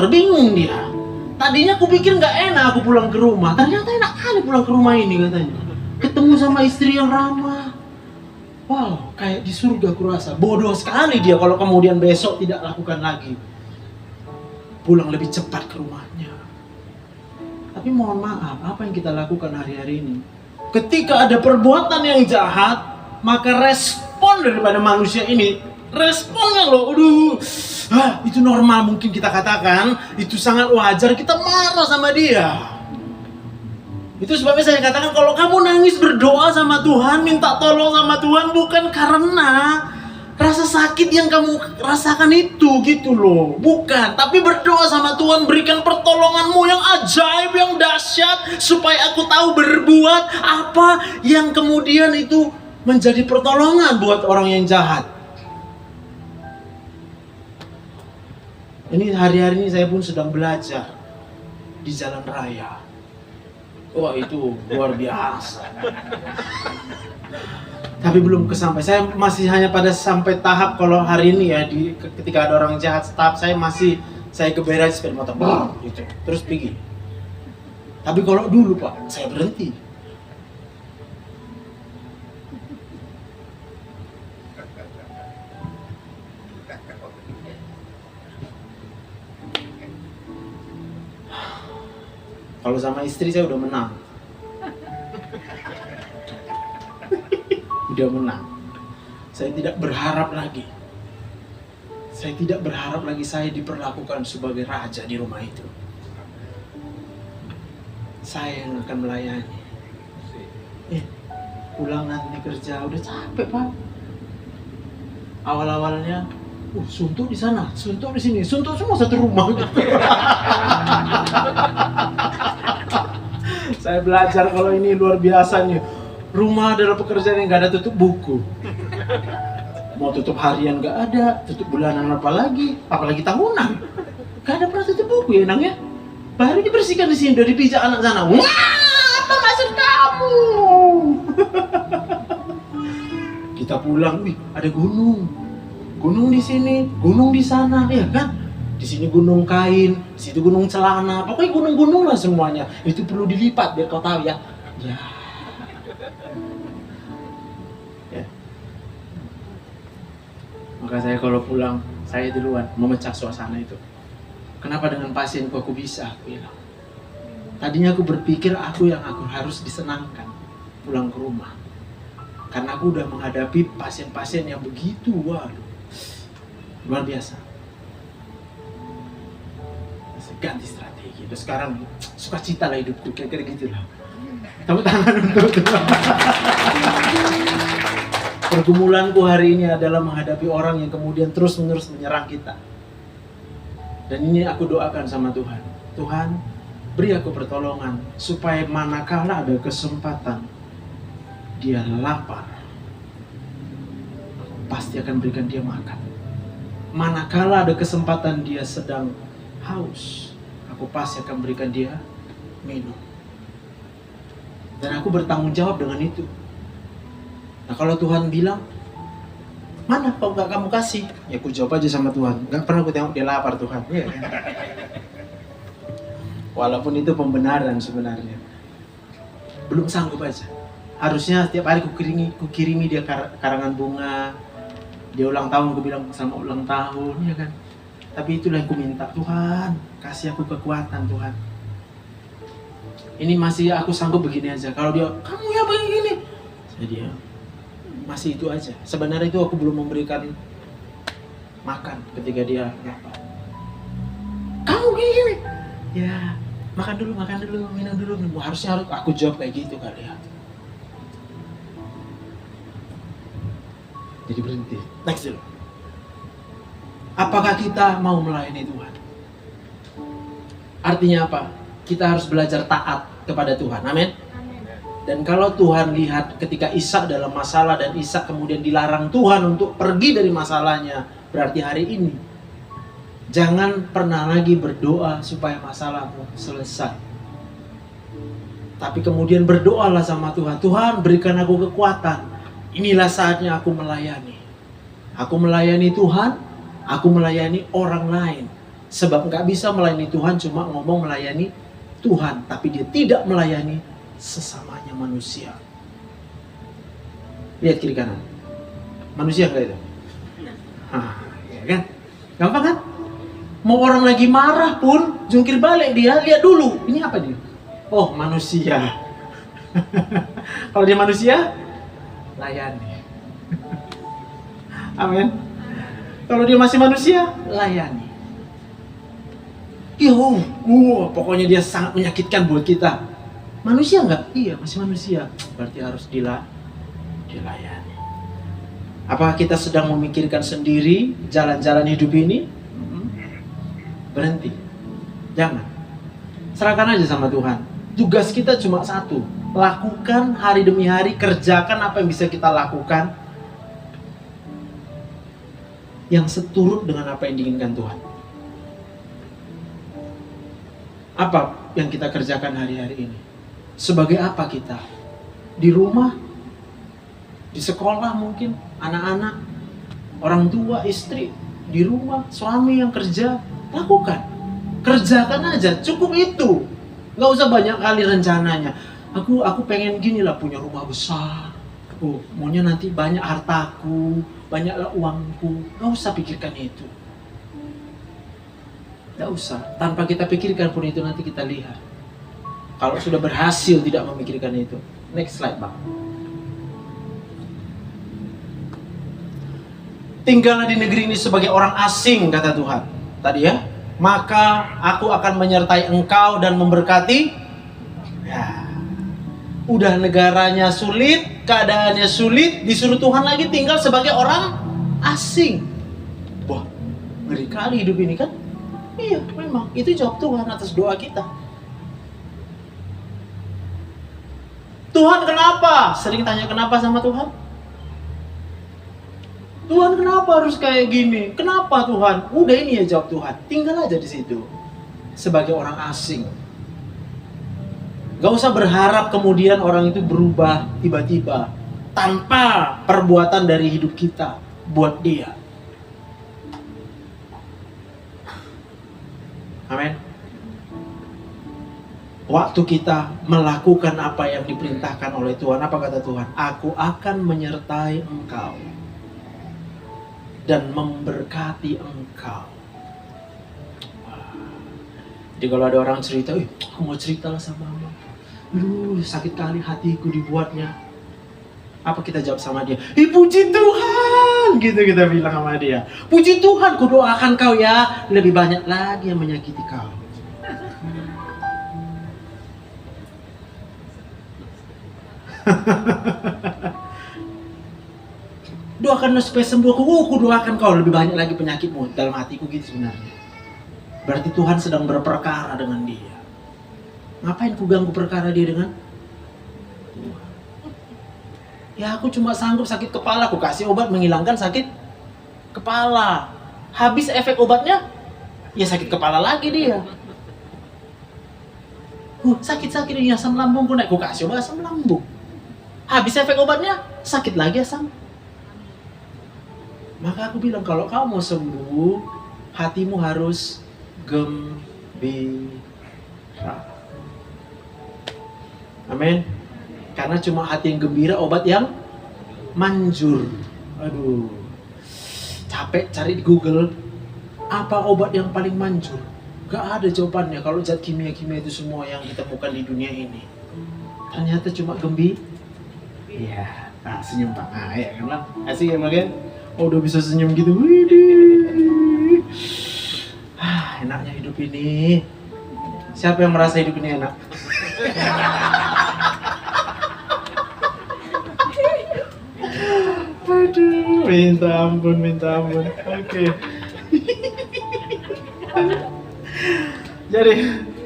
bingung dia. Tadinya aku pikir nggak enak aku pulang ke rumah, ternyata enak kali pulang ke rumah ini katanya. Ketemu sama istri yang ramah. Wow, kayak di surga aku rasa. Bodoh sekali dia kalau kemudian besok tidak lakukan lagi. Pulang lebih cepat ke rumahnya. Tapi mohon maaf, apa yang kita lakukan hari-hari ini? Ketika ada perbuatan yang jahat, maka respon daripada manusia ini, responnya loh, itu normal mungkin kita katakan, itu sangat wajar, kita marah sama dia. Itu sebabnya saya katakan kalau kamu nangis berdoa sama Tuhan, minta tolong sama Tuhan, bukan karena rasa sakit yang kamu rasakan itu gitu loh, bukan. Tapi berdoa sama Tuhan, berikan pertolonganmu yang ajaib, yang dahsyat, supaya aku tahu berbuat apa yang kemudian itu menjadi pertolongan buat orang yang jahat. Ini hari-hari ini saya pun sedang belajar di jalan raya. Wah itu luar biasa. Tapi belum kesampai. Saya masih hanya pada sampai tahap kalau hari ini ya, ketika ada orang jahat, tahap saya keberai sepeda motor, gitu. Terus pergi. Tapi kalau dulu Pak, saya berhenti. Kalau sama istri saya udah menang. Udah menang. Saya tidak berharap lagi. Saya tidak berharap lagi saya diperlakukan sebagai raja di rumah itu. Saya yang akan melayani. Pulang nanti kerja udah capek Pak. Awal-awalnya, suntuk di sana, suntuk di sini, suntuk semua satu rumah. Saya belajar kalau ini luar biasa nih. Rumah adalah pekerjaan yang gak ada tutup buku. Mau tutup harian gak ada, tutup bulanan apalagi tahunan. Gak ada pernah tutup buku ya Nang ya. Baru dibersihkan di sini, udah dipijak anak sana. Wah, apa maksud kamu? Kita pulang, ada gunung. Gunung di sini, gunung di sana, ya kan? Di sini gunung kain, di situ gunung celana, pokoknya gunung-gunung lah semuanya. Itu perlu dilipat biar kau tahu ya. Ya. Maka saya kalau pulang, saya duluan memecah suasana itu. Kenapa dengan pasienku aku bisa? Aku bilang. Tadinya aku berpikir aku harus disenangkan pulang ke rumah. Karena aku udah menghadapi pasien-pasien yang begitu, waduh, luar biasa. Ganti strategi. Terus sekarang sukacita lah hidupku, kira-kira gitu lah. Tepuk tangan untuk Tuhan. Pergumulanku hari ini adalah menghadapi orang yang kemudian terus-menerus menyerang kita. Dan ini aku doakan sama Tuhan. Tuhan, beri aku pertolongan supaya manakala ada kesempatan dia lapar, aku pasti akan berikan dia makan. Manakala ada kesempatan dia sedang haus, aku pasti akan berikan dia minum. Dan aku bertanggung jawab dengan itu. Nah kalau Tuhan bilang, mana kok gak kamu kasih? Ya aku jawab aja sama Tuhan, gak pernah aku tengok dia lapar Tuhan. Ya. Walaupun itu pembenaran sebenarnya. Belum sanggup aja. Harusnya setiap hari kukirimi dia karangan bunga. Dia ulang tahun, aku bilang selamat ulang tahun, ya kan. Tapi itulah yang ku minta, Tuhan, kasih aku kekuatan, Tuhan. Ini masih aku sanggup begini aja. Kalau dia, kamu ya begini. Jadi ya, masih itu aja. Sebenarnya itu aku belum memberikan makan ketika dia lapar. Kamu gini. Ya, makan dulu, minum dulu. Harusnya aku jawab kayak gitu kali ya. Jadi berhenti. Next dulu. Apakah kita mau melayani Tuhan? Artinya apa? Kita harus belajar taat kepada Tuhan. Amin. Dan kalau Tuhan lihat ketika Ishak dalam masalah dan Ishak kemudian dilarang Tuhan untuk pergi dari masalahnya, berarti hari ini jangan pernah lagi berdoa supaya masalahmu selesai. Tapi kemudian berdoalah sama Tuhan. Tuhan, berikan aku kekuatan. Inilah saatnya aku melayani. Aku melayani Tuhan, aku melayani orang lain. Sebab nggak bisa melayani Tuhan cuma ngomong melayani Tuhan, tapi dia tidak melayani sesamanya manusia. Lihat kiri kanan. Manusia nggak itu? Ya kan? Gampang kan? Mau orang lagi marah pun, jungkir balik dia, lihat dulu. Ini apa dia? Oh, manusia. Kalau dia manusia, layani. Amin. Kalau dia masih manusia, layani. Pokoknya dia sangat menyakitkan buat kita. Manusia enggak? Iya, masih manusia. Berarti harus dilayani. Apakah kita sedang memikirkan sendiri jalan-jalan hidup ini? Berhenti. Jangan. Serahkan aja sama Tuhan. Tugas kita cuma satu. Lakukan hari demi hari, kerjakan apa yang bisa kita lakukan yang seturut dengan apa yang diinginkan Tuhan. Apa yang kita kerjakan hari-hari ini? Sebagai apa kita? Di rumah, di sekolah mungkin, anak-anak, orang tua, istri, di rumah, suami yang kerja, lakukan. Kerjakan aja, cukup itu. Gak usah banyak kali rencananya. Aku pengen gini lah, punya rumah besar. Maunya nanti banyak hartaku, banyaklah uangku. Gak usah pikirkan itu. Gak usah. Tanpa kita pikirkan pun itu nanti kita lihat. Kalau sudah berhasil tidak memikirkan itu. Next slide, Bang. Tinggallah di negeri ini sebagai orang asing, kata Tuhan. Tadi ya. Maka aku akan menyertai engkau dan memberkati. Ya. Udah negaranya sulit, keadaannya sulit, disuruh Tuhan lagi tinggal sebagai orang asing. Wah, ngeri kali hidup ini kan? Iya, memang. Itu jawab Tuhan atas doa kita. Tuhan kenapa? Sering tanya kenapa sama Tuhan? Tuhan kenapa harus kayak gini? Kenapa Tuhan? Udah ini ya jawab Tuhan. Tinggal aja di situ. Sebagai orang asing. Gak usah berharap kemudian orang itu berubah tiba-tiba. Tanpa perbuatan dari hidup kita. Buat dia. Amin. Waktu kita melakukan apa yang diperintahkan oleh Tuhan, apa kata Tuhan? Aku akan menyertai engkau dan memberkati engkau. Jadi kalau ada orang cerita, aku mau cerita lah sama kamu. Sakit kali hatiku dibuatnya. Apa kita jawab sama dia? Puji Tuhan, gitu kita bilang sama dia. Puji Tuhan, ku doakan kau ya, lebih banyak lagi yang menyakiti kau. Doakanlah supaya sembuh. Ku doakan kau lebih banyak lagi penyakitmu. Dalam hatiku gitu sebenarnya. Berarti Tuhan sedang berperkara dengan dia. Ngapain ku ganggu perkara dia dengan? Ya aku cuma sanggup sakit kepala, aku kasih obat menghilangkan sakit kepala. Habis efek obatnya, ya sakit kepala lagi dia. Sakit-sakit ini asam lambungku naik, aku kasih obat asam lambung. Habis efek obatnya, sakit lagi asam. Maka aku bilang kalau kau mau sembuh, hatimu harus gembira. Amin. Karena cuma hati yang gembira obat yang manjur. Aduh, capek cari di Google apa obat yang paling manjur. Gak ada jawabannya kalau zat kimia-kimia itu semua yang ditemukan di dunia ini. Ternyata cuma gembira. Iya, nah, senyum Pak. Nah, ya kan lah. Asik ya Pak. Oh, udah bisa senyum gitu. Widih. Enaknya hidup ini. Siapa yang merasa hidup ini enak? Aduh, minta ampun. Oke. Jadi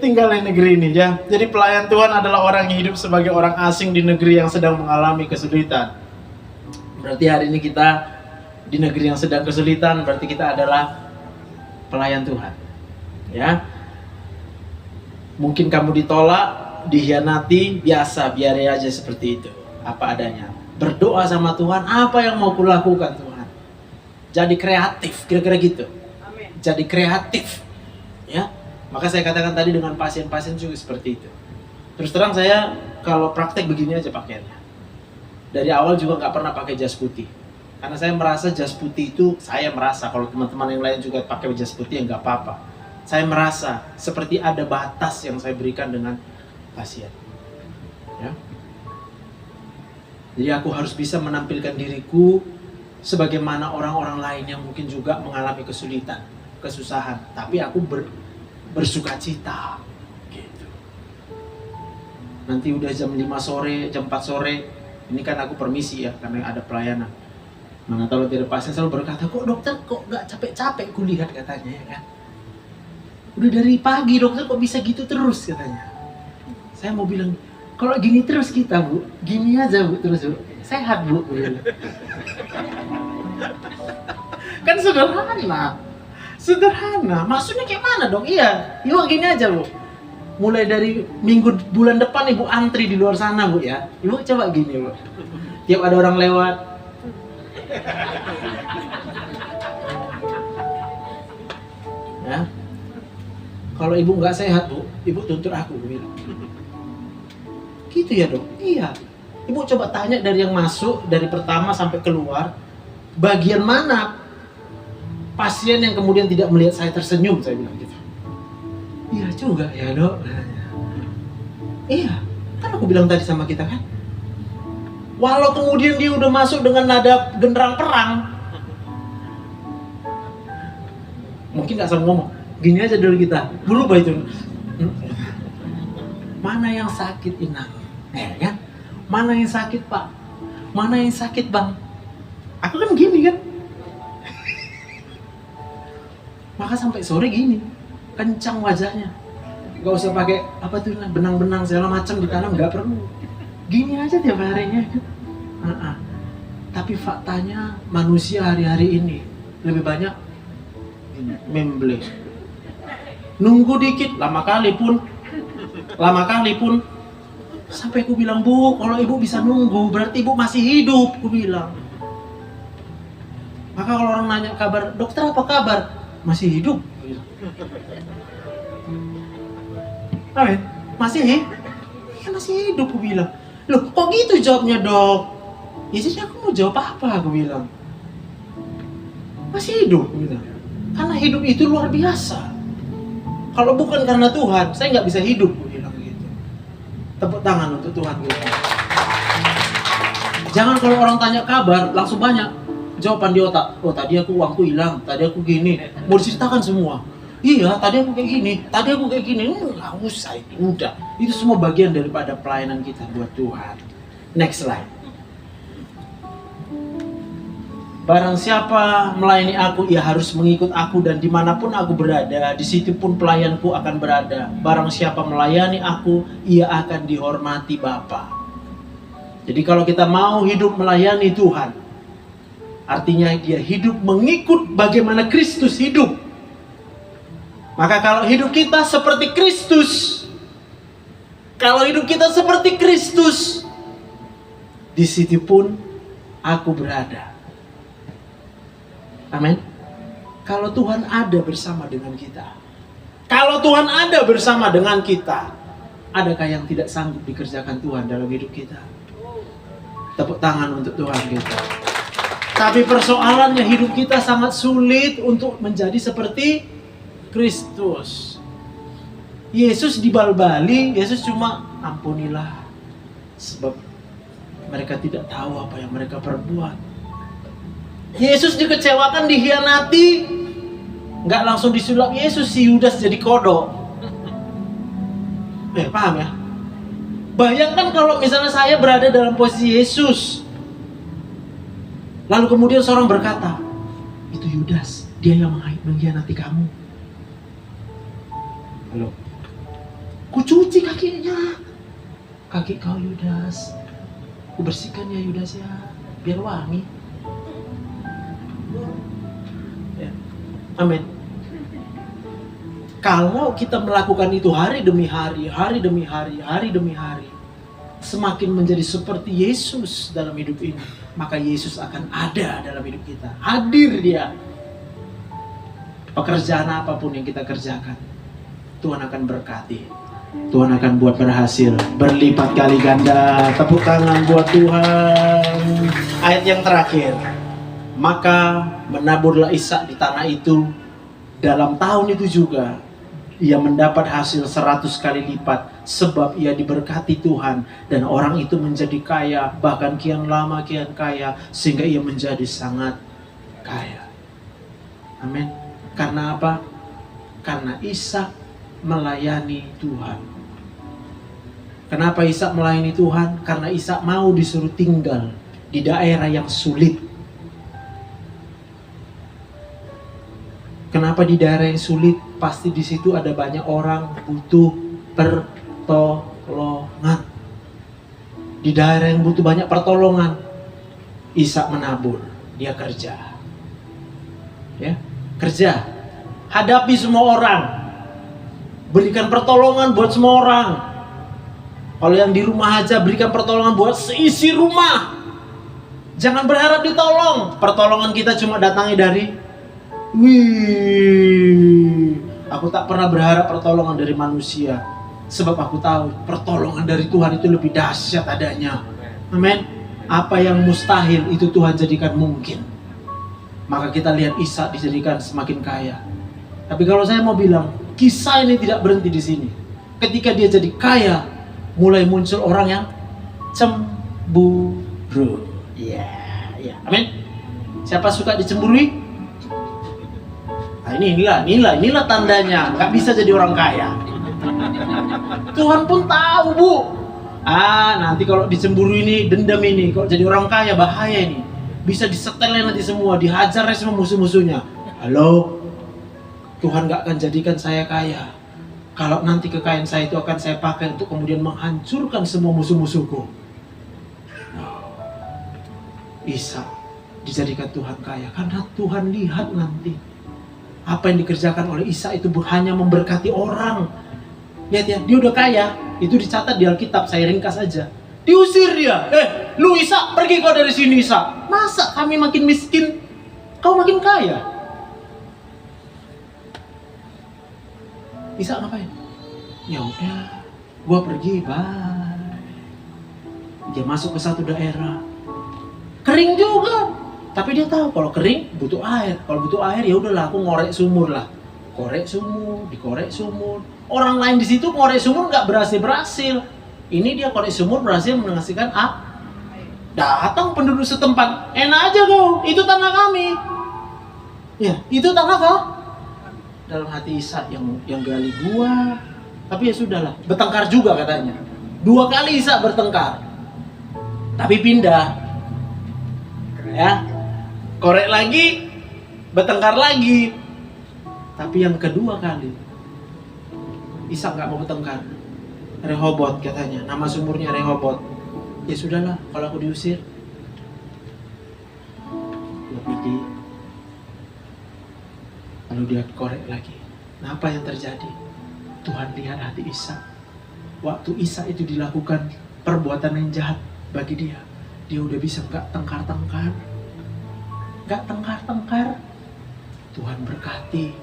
tinggal di negeri ini ya. Jadi pelayan Tuhan adalah orang yang hidup sebagai orang asing di negeri yang sedang mengalami kesulitan. Berarti hari ini kita di negeri yang sedang kesulitan, berarti kita adalah pelayan Tuhan. Ya. Mungkin kamu ditolak, dikhianati, biasa, biarin aja seperti itu. Apa adanya. Berdoa sama Tuhan, apa yang mau kulakukan Tuhan. Jadi kreatif, kira-kira gitu. Amin. Jadi kreatif. Ya. Maka saya katakan tadi dengan pasien-pasien juga seperti itu. Terus terang saya kalau praktek begini aja pakaiannya. Dari awal juga nggak pernah pakai jas putih. Karena saya merasa jas putih itu, kalau teman-teman yang lain juga pakai jas putih ya nggak apa-apa. Saya merasa seperti ada batas yang saya berikan dengan pasien. Ya. Jadi aku harus bisa menampilkan diriku sebagaimana orang-orang lain yang mungkin juga mengalami kesulitan, kesusahan. Tapi aku bersuka cita. Gitu. Nanti udah jam 5 sore, jam 4 sore, ini kan aku permisi ya, karena ada pelayanan. Mana tahu tidak pasien selalu berkata, kok dokter kok gak capek-capek kulihat katanya ya kan. Udah dari pagi dokter kok bisa gitu terus katanya. Saya mau bilang, kalau gini terus kita Bu, gini aja Bu terus Bu, sehat Bu. Kan sederhana, maksudnya kayak mana dong? Iya, yuk gini aja Bu. Mulai dari bulan depan Ibu antri di luar sana Bu ya. Ibu coba gini Bu. Tiap ada orang lewat. Ya. Kalau Ibu nggak sehat Bu, Ibu tuntut aku bilang. Gitu ya dok? Iya. Ibu coba tanya dari yang masuk, dari pertama sampai keluar, bagian mana pasien yang kemudian tidak melihat saya tersenyum, saya bilang gitu. Iya juga ya dok. Iya, kan aku bilang tadi sama kita kan. Walau kemudian dia udah masuk dengan nada genderang perang, mungkin nggak sama ngomong. Gini aja dulu kita, berubah itu. Mana yang sakit Inang? Kan? Mana yang sakit Pak? Mana yang sakit Bang? Aku kan gini kan. Maka sampai sore gini, kencang wajahnya. Gak usah pakai apa tuh benang-benang segala macam ditanam, nggak perlu. Gini aja tiap harinya. Tapi faktanya manusia hari-hari ini lebih banyak memble. Nunggu dikit, lama kali pun sampai aku bilang, Bu, kalau Ibu bisa nunggu berarti Ibu masih hidup, aku bilang. Maka kalau orang nanya kabar, dokter apa kabar? Masih hidup. Amin. Masih? Ya masih hidup, aku bilang. Loh, kok gitu jawabnya dok? Ya jadi aku mau jawab apa, aku bilang. Masih hidup, aku bilang. Karena hidup itu luar biasa. Kalau bukan karena Tuhan, saya nggak bisa hidup, aku bilang gitu. Tepuk tangan untuk Tuhan gitu. Jangan kalau orang tanya kabar, langsung banyak jawaban di otak. Oh tadi uangku hilang, tadi aku gini. Mau diceritakan semua. Iya, tadi aku kayak gini, tadi aku kayak gini. Nggak usah, itu udah. Itu semua bagian daripada pelayanan kita buat Tuhan. Next slide. Barang siapa melayani aku, ia harus mengikut aku, dan dimanapun aku berada, di situ pun pelayanku akan berada. Barang siapa melayani aku, ia akan dihormati Bapa. Jadi kalau kita mau hidup melayani Tuhan, artinya dia hidup mengikut bagaimana Kristus hidup. Maka kalau hidup kita seperti Kristus, di situ pun aku berada. Amin. Kalau Tuhan ada bersama dengan kita, kalau Kalau Tuhan ada bersama dengan kita, adakah yang tidak sanggup dikerjakan Tuhan dalam hidup kita? Tepuk tangan untuk Tuhan kita. Tapi persoalannya hidup kita sangat sulit untuk menjadi seperti Kristus. Yesus dibal-bali, Yesus cuma ampunilah, sebab mereka tidak tahu apa yang mereka perbuat. Yesus dikecewakan, dikhianati, nggak langsung disulap Yesus, si Yudas jadi kodok. Paham ya? Bayangkan kalau misalnya saya berada dalam posisi Yesus, lalu kemudian seorang berkata, itu Yudas, dia yang mengkhianati kamu. Halo, ku cuci kakinya, kaki kau Yudas, ku bersihkan ya Yudas ya, biar wangi. Ya. Amin. Kalau kita melakukan itu hari demi hari, hari demi hari, hari demi hari, semakin menjadi seperti Yesus dalam hidup ini, maka Yesus akan ada dalam hidup kita. Hadir dia. Pekerjaan apapun yang kita kerjakan, Tuhan akan berkati. Tuhan akan buat berhasil, berlipat kali ganda. Tepuk tangan buat Tuhan. Ayat yang terakhir. Maka menaburlah Ishak di tanah itu. Dalam tahun itu juga ia mendapat hasil 100 kali lipat, sebab ia diberkati Tuhan, dan orang itu menjadi kaya, bahkan kian lama kian kaya, sehingga ia menjadi sangat kaya. Amin. Karena apa? Karena Ishak melayani Tuhan. Kenapa Ishak melayani Tuhan? Karena Ishak mau disuruh tinggal di daerah yang sulit. Kenapa di daerah yang sulit? Pasti di situ ada banyak orang butuh pertolongan. Di daerah yang butuh banyak pertolongan, Ishak menabur, dia kerja. Ya, kerja. Hadapi semua orang. Berikan pertolongan buat semua orang. Kalau yang di rumah aja, berikan pertolongan buat seisi rumah. Jangan berharap ditolong. Pertolongan kita cuma datangnya dari aku tak pernah berharap pertolongan dari manusia, sebab aku tahu pertolongan dari Tuhan itu lebih dahsyat adanya. Amin. Apa yang mustahil itu Tuhan jadikan mungkin. Maka kita lihat Ishak dijadikan semakin kaya. Tapi kalau saya mau bilang, kisah ini tidak berhenti di sini. Ketika dia jadi kaya, mulai muncul orang yang cemburu. Iya. Amin. Siapa suka dicemburui? Nah, inilah tandanya nggak bisa jadi orang kaya. Tuhan pun tahu, Bu. Nanti kalau dicemburu ini, dendam ini, kalau jadi orang kaya bahaya ini. Bisa disetelin nanti semua, dihajar semua musuh-musuhnya. Halo, Tuhan nggak akan jadikan saya kaya kalau nanti kekayaan saya itu akan saya pakai untuk kemudian menghancurkan semua musuh-musuhku. Ishak dijadikan Tuhan kaya karena Tuhan lihat nanti apa yang dikerjakan oleh Ishak itu hanya memberkati orang. Lihat ya, dia udah kaya. Itu dicatat di Alkitab, saya ringkas aja. Diusir dia. Lu Ishak, pergi kau dari sini Ishak. Masa kami makin miskin, kau makin kaya? Ishak ngapain? Ya udah, gua pergi, bye. Dia masuk ke satu daerah. Kering juga. Tapi dia tahu kalau kering butuh air. Kalau butuh air ya udahlah, aku ngorek sumur lah. Korek sumur, dikorek sumur. Orang lain di situ ngorek sumur nggak berhasil. Ini dia korek sumur berhasil menghasilkan Datang penduduk setempat, enak aja kau, itu tanah kami. Ya, itu tanah kau. Dalam hati Ishak yang gali gua. Tapi ya sudahlah, bertengkar juga katanya. 2 kali Ishak bertengkar. Tapi pindah. Ya. Korek lagi, bertengkar lagi. Tapi yang kedua kali, Ishak gak mau bertengkar. Rehobot katanya, nama sumurnya Rehobot. Ya sudahlah, kalau aku diusir, dia pergi. Lalu dia korek lagi. Nah, apa yang terjadi? Tuhan lihat hati Ishak. Waktu Ishak itu dilakukan perbuatan yang jahat bagi dia, dia udah bisa gak tengkar-tengkar. Gak tengkar-tengkar. Tuhan berkati.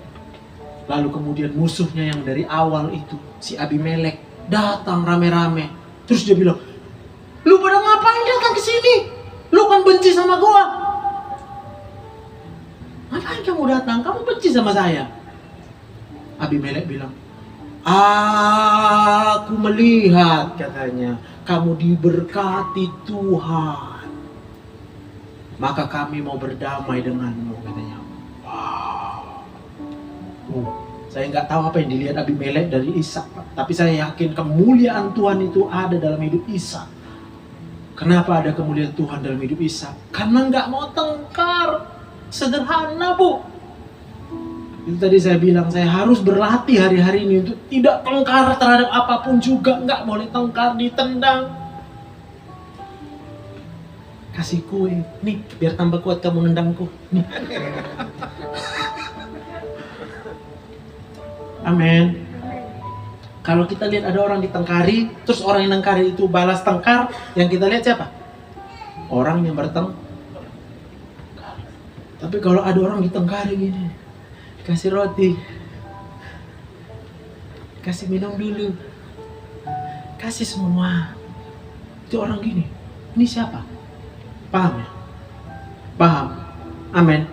Lalu kemudian musuhnya yang dari awal itu, si Abimelek, datang rame-rame. Terus dia bilang, lu pada ngapain datang ke sini? Lu kan benci sama gua. Ngapain kamu datang? Kamu benci sama saya. Abimelek bilang, aku melihat, katanya, kamu diberkati Tuhan. Maka kami mau berdamai denganmu, katanya. Saya nggak tahu apa yang dilihat Abimelek dari Ishak, tapi saya yakin kemuliaan Tuhan itu ada dalam hidup Ishak. Kenapa ada kemuliaan Tuhan dalam hidup Ishak? Karena nggak mau tengkar. Sederhana, Bu. Itu tadi saya bilang, saya harus berlatih hari-hari ini untuk tidak tengkar terhadap apapun juga. Nggak boleh tengkar, ditendang. Kasih kue, nih biar tambah kuat kamu nendangku. Nih. Amin. Kalau kita lihat ada orang ditengkari, terus orang yang nengkari itu balas tengkar, yang kita lihat siapa? Orang yang bertengkar. Tapi kalau ada orang ditengkari gini, kasih roti, kasih minum dulu, kasih semua, itu orang gini, ini siapa? Paham ya? Paham? Amin.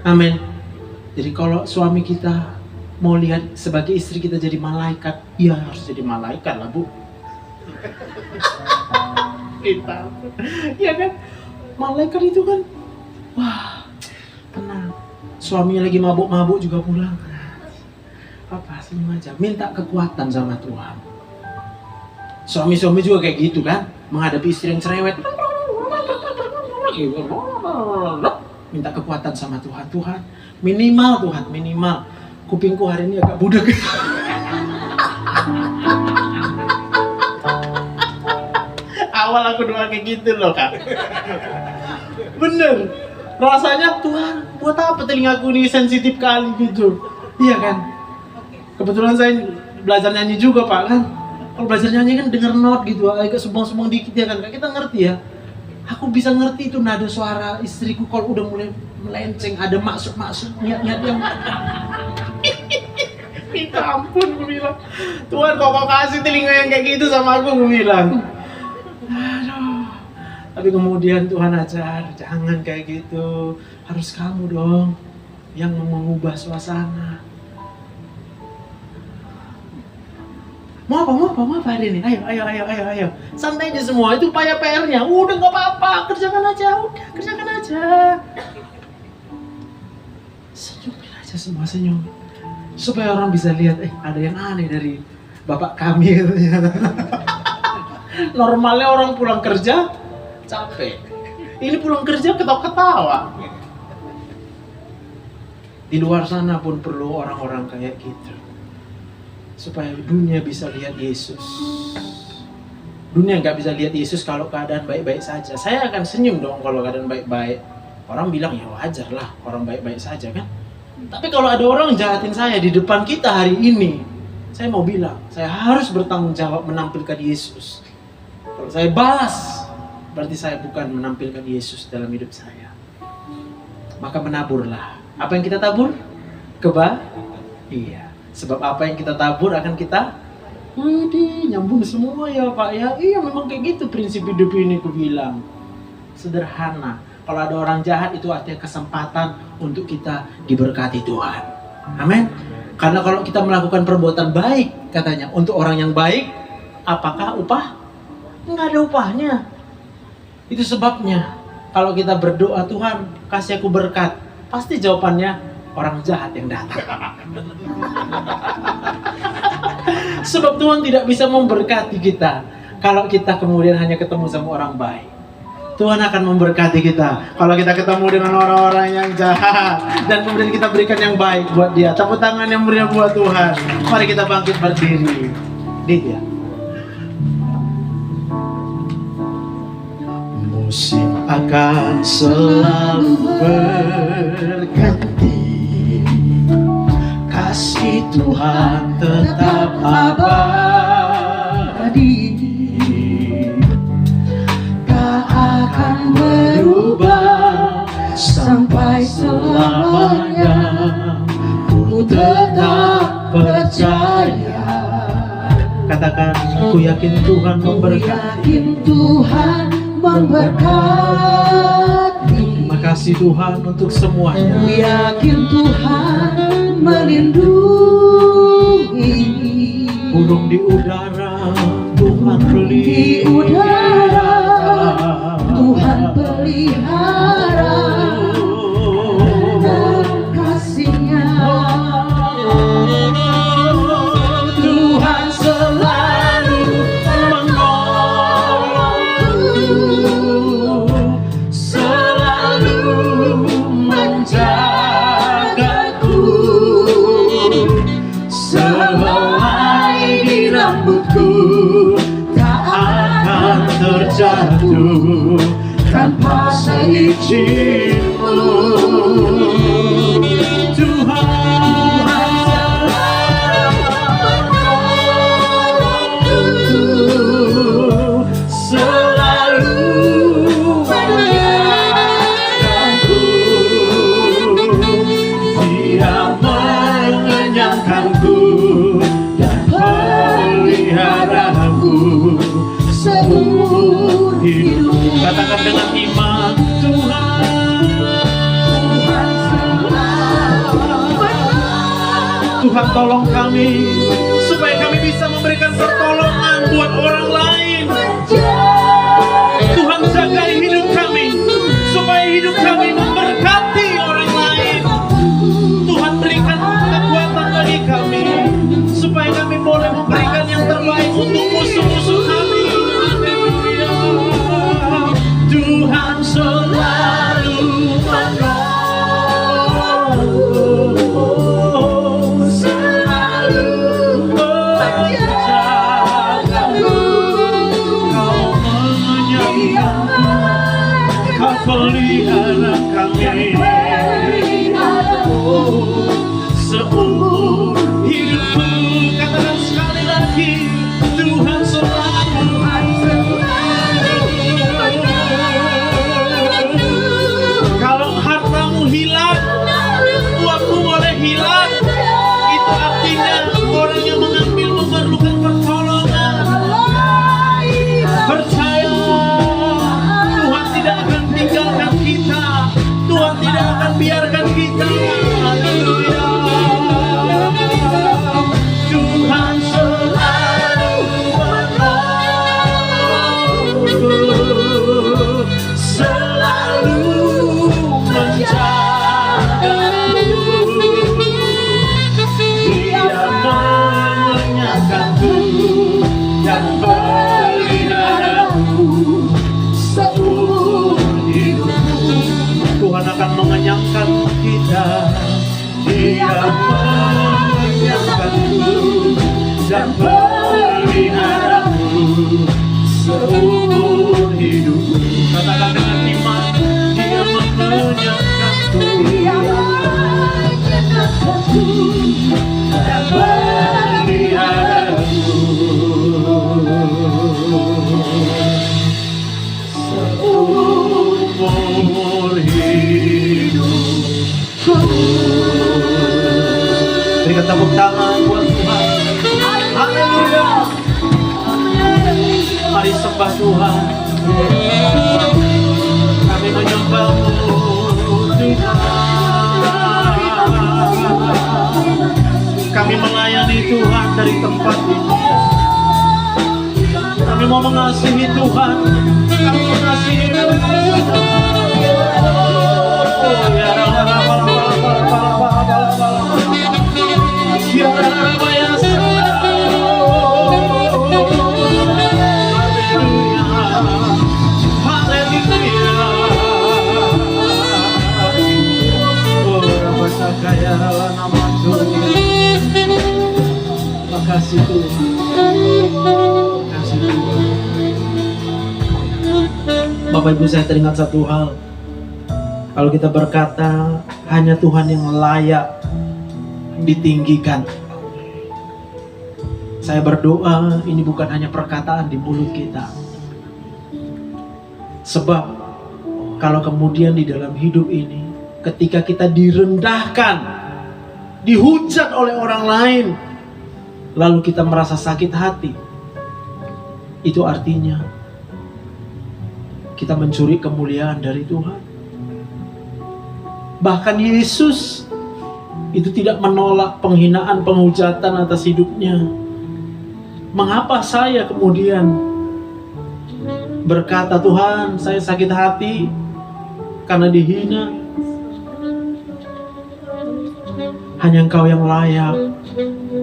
Amin. Jadi kalau suami kita mau lihat sebagai istri kita jadi malaikat, ya harus jadi malaikat lah, Bu. Kita, ya kan? Malaikat itu kan, wah, tenang. Suaminya lagi mabuk-mabuk juga pulang. Apa, senyum aja. Minta kekuatan sama Tuhan. Suami-suami juga kayak gitu kan, menghadapi istri yang cerewet. Minta kekuatan sama Tuhan. Tuhan, minimal Tuhan, minimal. Kupingku hari ini agak budek. Awal aku doa kayak gitu loh, Kak. Bener. Rasanya, Tuhan, buat apa telingaku ini sensitif kali gitu. Iya kan? Kebetulan saya belajar nyanyi juga, Pak, kan. Kalau belajar nyanyi kan denger not gitu, agak sumbang-sumbang dikit ya kan. Kita ngerti ya. Aku bisa ngerti itu nada suara istriku kalau udah mulai melenceng, ada maksud-maksud, niat-niat yang minta ampun, gue bilang. Tuhan, kok kasih telinga yang kayak gitu sama aku, gue bilang. Aduh. Tapi kemudian Tuhan ajar, jangan kayak gitu. Harus kamu dong yang mengubah suasana. Mau apa hari ini? Ayo. Santai aja semua, itu PR-nya. Udah gak apa-apa, kerjakan aja. Senyumin aja semua, senyum. Supaya orang bisa lihat, ada yang aneh dari bapak kami. Normalnya orang pulang kerja, capek. Ini pulang kerja ketawa-ketawa. Di luar sana pun perlu orang-orang kayak gitu. Supaya dunia bisa lihat Yesus. Dunia nggak bisa lihat Yesus kalau keadaan baik-baik saja. Saya akan senyum dong kalau keadaan baik-baik. Orang bilang ya wajar lah, orang baik-baik saja kan. Tapi kalau ada orang jahatin saya di depan kita hari ini, saya mau bilang, saya harus bertanggung jawab menampilkan Yesus. Kalau saya balas, berarti saya bukan menampilkan Yesus dalam hidup saya. Maka menaburlah. Apa yang kita tabur? Iya. Sebab apa yang kita tabur akan kita nyambung semua ya Pak ya. Iya memang kayak gitu prinsip hidup ini, aku bilang. Sederhana. Kalau ada orang jahat itu artinya kesempatan untuk kita diberkati Tuhan. Amin. Karena kalau kita melakukan perbuatan baik, katanya untuk orang yang baik, apakah upah? Enggak ada upahnya. Itu sebabnya kalau kita berdoa, Tuhan kasih aku berkat, pasti jawabannya orang jahat yang datang. Sebab Tuhan tidak bisa memberkati kita kalau kita kemudian hanya ketemu sama orang baik. Tuhan akan memberkati kita kalau kita ketemu dengan orang-orang yang jahat dan kemudian kita berikan yang baik buat dia. Tepuk tangan yang meriah buat Tuhan. Mari kita bangkit berdiri. Dia. Musim akan selalu berganti, kasih Tuhan tetap abadi, tak akan berubah sampai selamanya. Ku tetap percaya. Katakan, ku yakin Tuhan memberkati. Tuhan memberkati. Terima kasih Tuhan untuk semuanya. Ku yakin Tuhan melindungi. Burung di udara Tuhan Di udara Tuhan pelihara dengan kasih-Nya. Tuhan selalu menolongku, selalu menjagaku, sehelai di rambutku tak akan terjatuh tanpa seizin-Mu. Tuhan selalu menjagaku, Dia mengenyangkanku dan peliharaku seumur hidup. Katakan dengan iman, Tuhan tolong kami supaya kami bisa memberikan pertolongan buat orang lain. Tuhan jagai hidup kami supaya hidup kami memberkati orang lain. Tuhan berikan kekuatan bagi kami supaya kami boleh memberikan yang terbaik untuk musuh-musuh kami. Haleluya. Tuhan selalu menolong, selalu menjagaku. Kau menyayangku, Kau pelihara kami seumur hidupku. Katakan sekali lagi, Tuhan selalu. Kalau hartamu hilang, uangmu boleh hilang, itu artinya orang yang mengambil memerlukan pertolongan. Percaya, Tuhan tidak akan tinggalkan kita, Tuhan tidak akan biarkan kita. Haleluya. Tuhan selalu menolongku, selalu menjagaku, Dia mengenyangkanku dan peliharaku seumur hidupku. Tuhan akan mengenyangkan kita, Dia mengenyangkanku dan peliharaku seumur hidupku. Katakan dengan iman, Dia mengenyangkanku dan peliharaku seumur hidupku. Berikan tepuk tangan buat Tuhan. Haleluya. Mari sembah Tuhan. Kami menyembah-Mu Tuhan. Kami melayani Tuhan dari tempat ini. Kami mau mengasihi Tuhan. Kami mengasihi Tuhan. Kasih Tuhan, kasih Tuhan. Bapak Ibu, saya teringat satu hal. Kalau kita berkata hanya Tuhan yang layak ditinggikan, saya berdoa ini bukan hanya perkataan di mulut kita. Sebab kalau kemudian di dalam hidup ini ketika kita direndahkan, dihujat oleh orang lain, lalu kita merasa sakit hati, itu artinya kita mencuri kemuliaan dari Tuhan. Bahkan Yesus itu tidak menolak penghinaan, penghujatan atas hidupnya. Mengapa saya kemudian berkata, Tuhan, saya sakit hati karena dihina? Hanya Engkau yang layak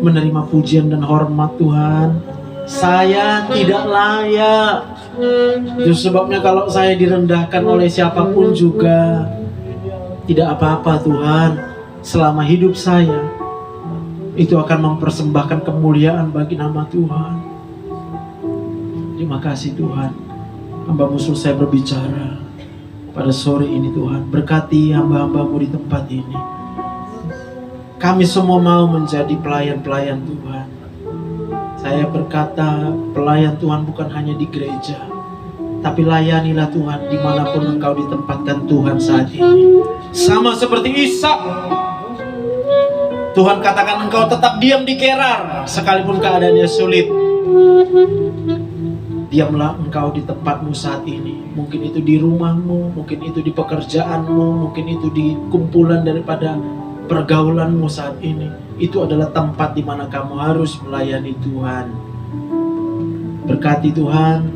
menerima pujian dan hormat, Tuhan. Saya tidak layak. Itu sebabnya kalau saya direndahkan oleh siapapun juga tidak apa-apa, Tuhan. Selama hidup saya itu akan mempersembahkan kemuliaan bagi nama Tuhan. Terima kasih Tuhan. Hamba-Mu selesai berbicara pada sore ini, Tuhan. Berkati hamba-hamba-Mu di tempat ini. Kami semua mau menjadi pelayan-pelayan Tuhan. Saya berkata, pelayan Tuhan bukan hanya di gereja, tapi layanilah Tuhan dimanapun Engkau ditempatkan Tuhan saat ini. Sama seperti Ishak, Tuhan katakan engkau tetap diam di Gerar sekalipun keadaannya sulit. Diamlah engkau di tempatmu saat ini. Mungkin itu di rumahmu, mungkin itu di pekerjaanmu, mungkin itu di kumpulan daripada pergaulanmu saat ini. Itu adalah tempat di mana kamu harus melayani Tuhan. Berkati Tuhan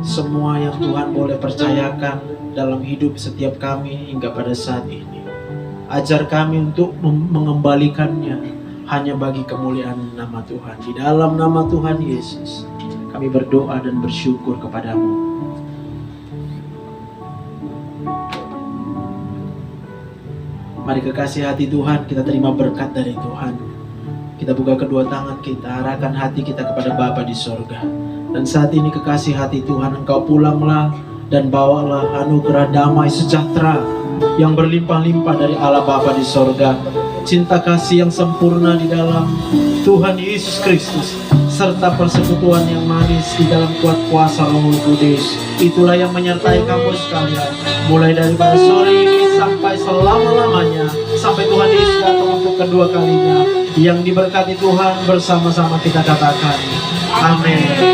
semua yang Tuhan boleh percayakan dalam hidup setiap kami hingga pada saat ini. Ajar kami untuk mengembalikannya hanya bagi kemuliaan nama Tuhan. Di dalam nama Tuhan Yesus kami berdoa dan bersyukur kepadamu. Mari kekasih hati Tuhan, kita terima berkat dari Tuhan. Kita buka kedua tangan kita, arahkan hati kita kepada Bapa di sorga. Dan saat ini kekasih hati Tuhan, Engkau pulanglah dan bawalah anugerah damai sejahtera yang berlimpah-limpah dari Allah Bapa di sorga. Cinta kasih yang sempurna di dalam Tuhan Yesus Kristus, serta persekutuan yang manis di dalam kuat kuasa Roh Kudus. Itulah yang menyertai kamu sekalian, mulai daripada sore ini sampai selama-lamanya, sampai Tuhan Yesus datang untuk kedua kalinya. Yang diberkati Tuhan bersama-sama kita katakan amin.